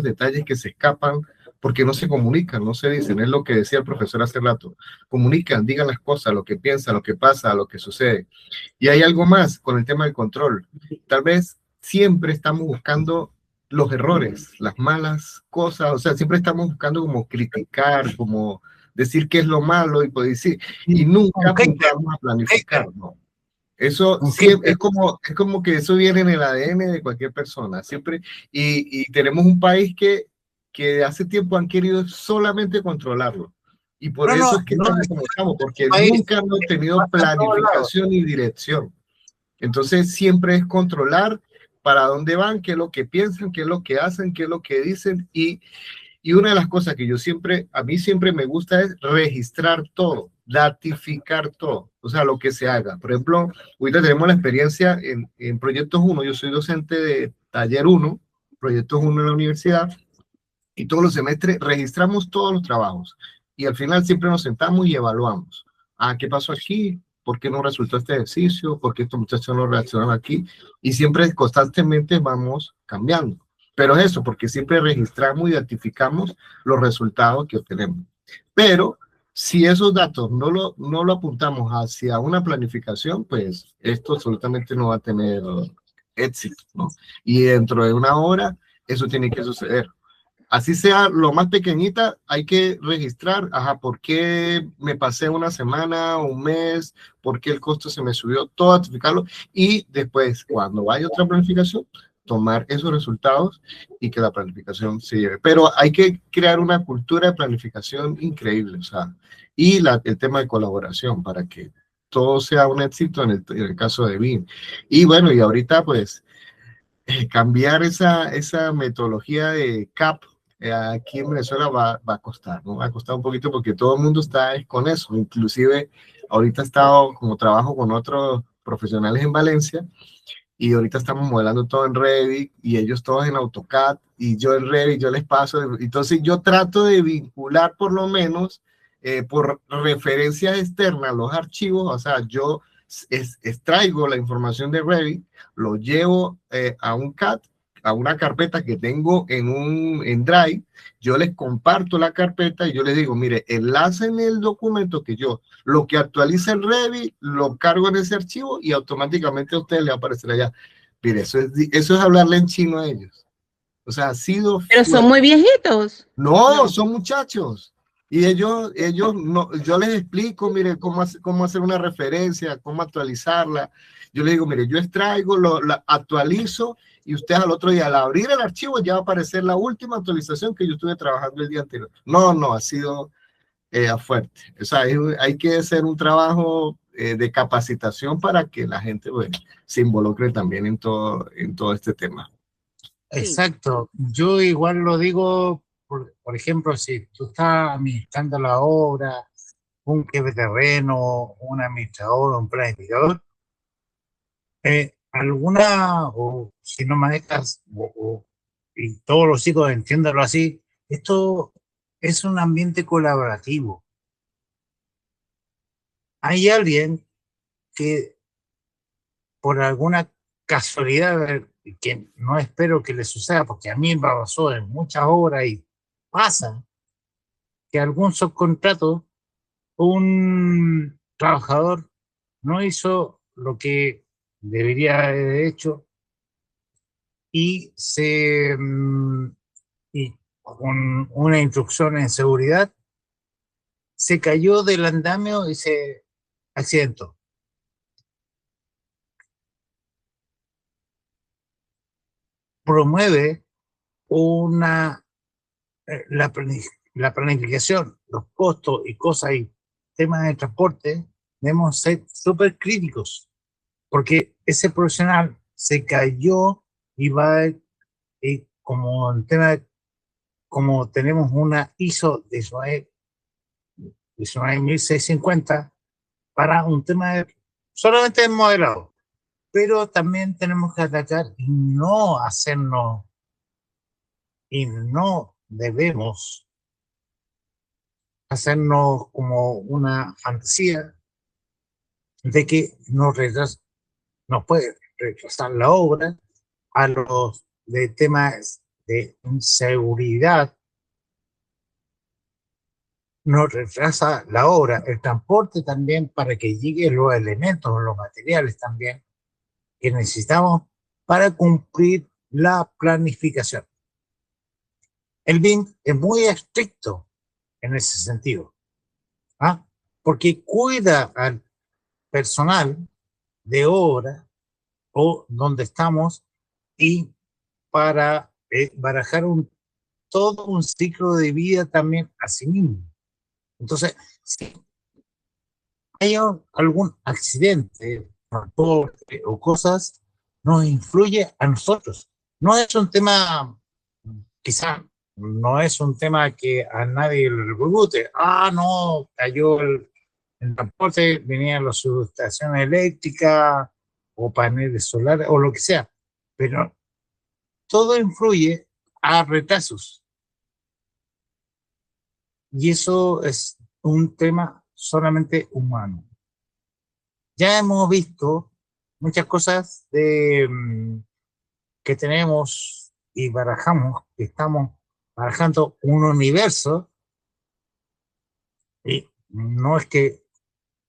detalles que se escapan porque no se comunican, no se dicen. Es lo que decía el profesor hace rato. Comunican, digan las cosas, lo que piensan, lo que pasa, lo que sucede. Y hay algo más con el tema del control. Tal vez siempre estamos buscando los errores, las malas cosas, o sea, siempre estamos buscando como criticar, como decir qué es lo malo y poder decir, y nunca vamos a planificar, ¿no? Eso siempre, es como que eso viene en el ADN de cualquier persona, siempre, y tenemos un país que hace tiempo han querido solamente controlarlo. Y por eso es que estamos como estamos, porque nunca hemos tenido planificación y dirección. Entonces siempre es controlar para dónde van, qué es lo que piensan, qué es lo que hacen, qué es lo que dicen. Y una de las cosas que a mí siempre me gusta es registrar todo, datificar todo, o sea, lo que se haga. Por ejemplo, ahorita tenemos la experiencia en Proyectos 1, yo soy docente de Taller 1, Proyectos 1 en la universidad, y todos los semestres registramos todos los trabajos y al final siempre nos sentamos y evaluamos. ¿Qué pasó aquí? ¿Por qué no resultó este ejercicio? ¿Por qué estos muchachos no reaccionaron aquí? Y siempre constantemente vamos cambiando. Pero es eso, porque siempre registramos y identificamos los resultados que obtenemos. Pero si esos datos no lo apuntamos hacia una planificación, pues esto absolutamente no va a tener éxito, ¿no? Y dentro de una hora eso tiene que suceder. Así sea lo más pequeñita, hay que registrar, ¿por qué me pasé una semana, un mes? ¿Por qué el costo se me subió? Todo, identificarlo. Y después, cuando vaya otra planificación, tomar esos resultados y que la planificación se lleve. Pero hay que crear una cultura de planificación increíble, o sea, y el tema de colaboración para que todo sea un éxito en el caso de BIM. Y bueno, y ahorita pues cambiar esa metodología de CAP, aquí en Venezuela va a costar, ¿no? Va a costar un poquito porque todo el mundo está con eso. Inclusive ahorita he estado como trabajo con otros profesionales en Valencia y ahorita estamos modelando todo en Revit y ellos todos en AutoCAD y yo en Revit, yo les paso. Entonces yo trato de vincular por lo menos por referencias externas los archivos, o sea, yo extraigo la información de Revit, lo llevo a un CAD, a una carpeta que tengo en Drive, yo les comparto la carpeta y yo les digo, mire, enlacen el documento que yo, lo que actualiza el Revit, lo cargo en ese archivo y automáticamente a ustedes les va a aparecer allá. Mire, eso es hablarle en chino a ellos. O sea, ha sido...
Pero son muy viejitos.
No, son muchachos. Y ellos no, yo les explico, mire, cómo hacer una referencia, cómo actualizarla. Yo les digo, mire, yo extraigo, la actualizo y ustedes al otro día, al abrir el archivo, ya va a aparecer la última actualización que yo estuve trabajando el día anterior. No, ha sido fuerte. O sea, hay que hacer un trabajo de capacitación para que la gente, bueno, se involucre también en todo este tema.
Exacto. Yo igual lo digo, por ejemplo, si tú estás administrando la obra, un jefe de terreno, un administrador, un planificador, alguna, o si no manejas, y todos los chicos entiéndalo así, esto es un ambiente colaborativo. Hay alguien que por alguna casualidad, que no espero que le suceda, porque a mí me pasó en muchas obras y pasa, que algún subcontrato, un trabajador no hizo lo que debería haber hecho y y con una instrucción en seguridad se cayó del andamio y se accidentó. Promueve la planificación, los costos y cosas y temas de transporte, debemos ser súper críticos, porque ese profesional se cayó y va como en tema, como tenemos una ISO 19650 para un tema solamente de modelado, pero también tenemos que atacar y no hacernos, y no debemos hacernos como una fantasía de que nos puede retrasar la obra a los de temas de inseguridad, nos retrasa la obra, el transporte también para que lleguen los elementos, los materiales también que necesitamos para cumplir la planificación. El BIM es muy estricto en ese sentido, ¿ah? Porque cuida al personal de obra o donde estamos y para barajar todo un ciclo de vida también a sí mismo. Entonces, si hay algún accidente, transporte o cosas, nos influye a nosotros. No es un tema, quizá no es un tema que a nadie le repercute. No, cayó el transporte, venían las subestaciones eléctricas o paneles solares o lo que sea. Pero todo influye a retrasos. Y eso es un tema solamente humano. Ya hemos visto muchas cosas que tenemos y barajamos, que estamos barajando un universo, y no es que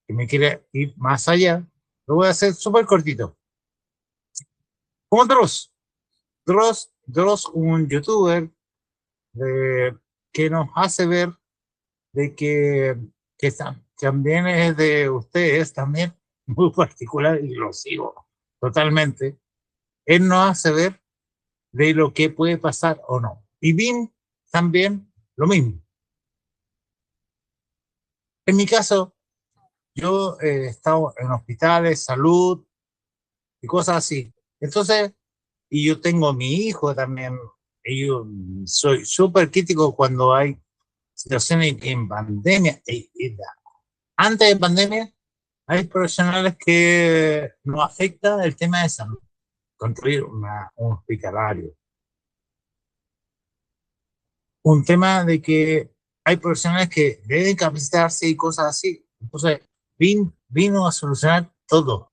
me quiera ir más allá, lo voy a hacer súper cortito. Como Dross, un youtuber que nos hace ver de que también es de ustedes, también muy particular, y lo sigo totalmente. Él nos hace ver de lo que puede pasar o no. Y BIM también lo mismo. En mi caso, yo he estado en hospitales, salud y cosas así. Entonces, y yo tengo mi hijo también yo soy súper crítico cuando hay situaciones en pandemia. Antes de pandemia, hay profesionales que nos afecta el tema de salud, construir un hospitalario. Un tema de que hay profesionales que deben capacitarse y cosas así. Entonces, vino a solucionar todo.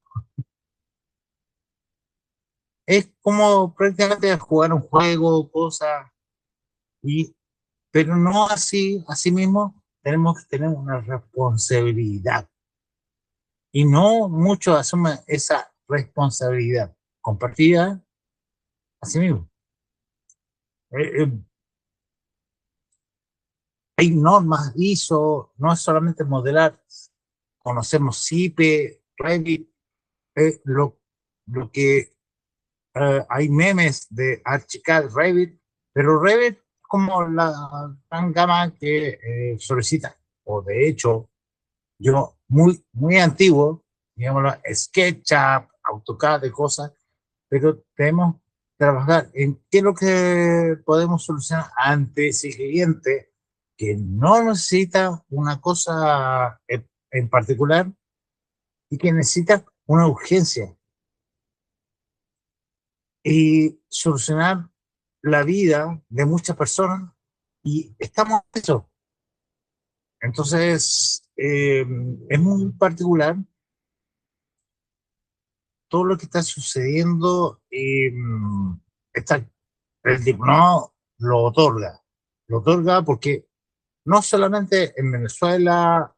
Es como prácticamente jugar un juego, cosas, pero no así, así mismo tenemos que tener una responsabilidad. Y no muchos asumen esa responsabilidad compartida así mismo. Hay normas ISO, no es solamente modelar, conocemos CIPE, Revit, lo que hay memes de Archicad, Revit, pero Revit es como la gran gama que solicita, o de hecho, yo muy antiguo, digamos, SketchUp, AutoCAD de cosas, pero tenemos que trabajar en qué es lo que podemos solucionar ante ese cliente que no necesita una cosa en particular y que necesita una urgencia y solucionar la vida de muchas personas y estamos en eso. Entonces, es muy particular todo lo que está sucediendo. El diplomado lo otorga porque no solamente en Venezuela,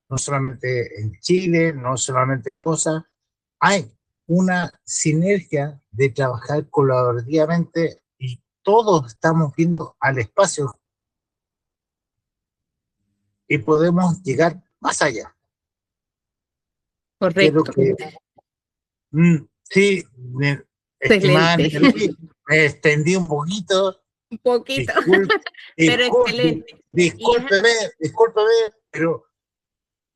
no solamente en Chile, no solamente cosas, hay una sinergia de trabajar colaborativamente y todos estamos viendo al espacio y podemos llegar más allá.
Correcto.
Sí, estimada, me extendí un poquito.
Un poquito, pero excelente.
Discúlpeme, pero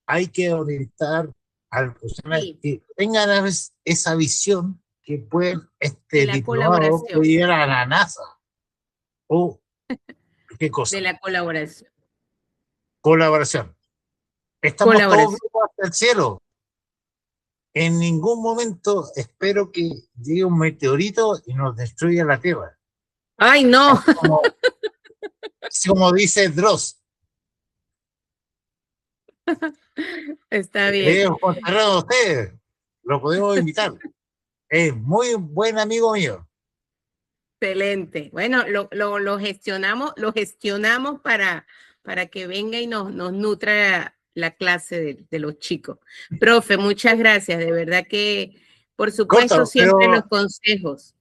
hay que orientar al profesional que tengan esa visión que pueden diplomado puede ir a la NASA. ¿O qué cosa?
De la colaboración.
Colaboración. Estamos todos hasta el cielo. En ningún momento espero que llegue un meteorito y nos destruya la Tierra.
¡Ay, no!
Como dice Dross.
Está bien.
Ustedes, lo podemos invitar. Es muy buen amigo mío.
Excelente. Bueno, lo gestionamos para que venga y nos nutra la clase de los chicos. Profe, muchas gracias. De verdad que, por supuesto, siempre los consejos.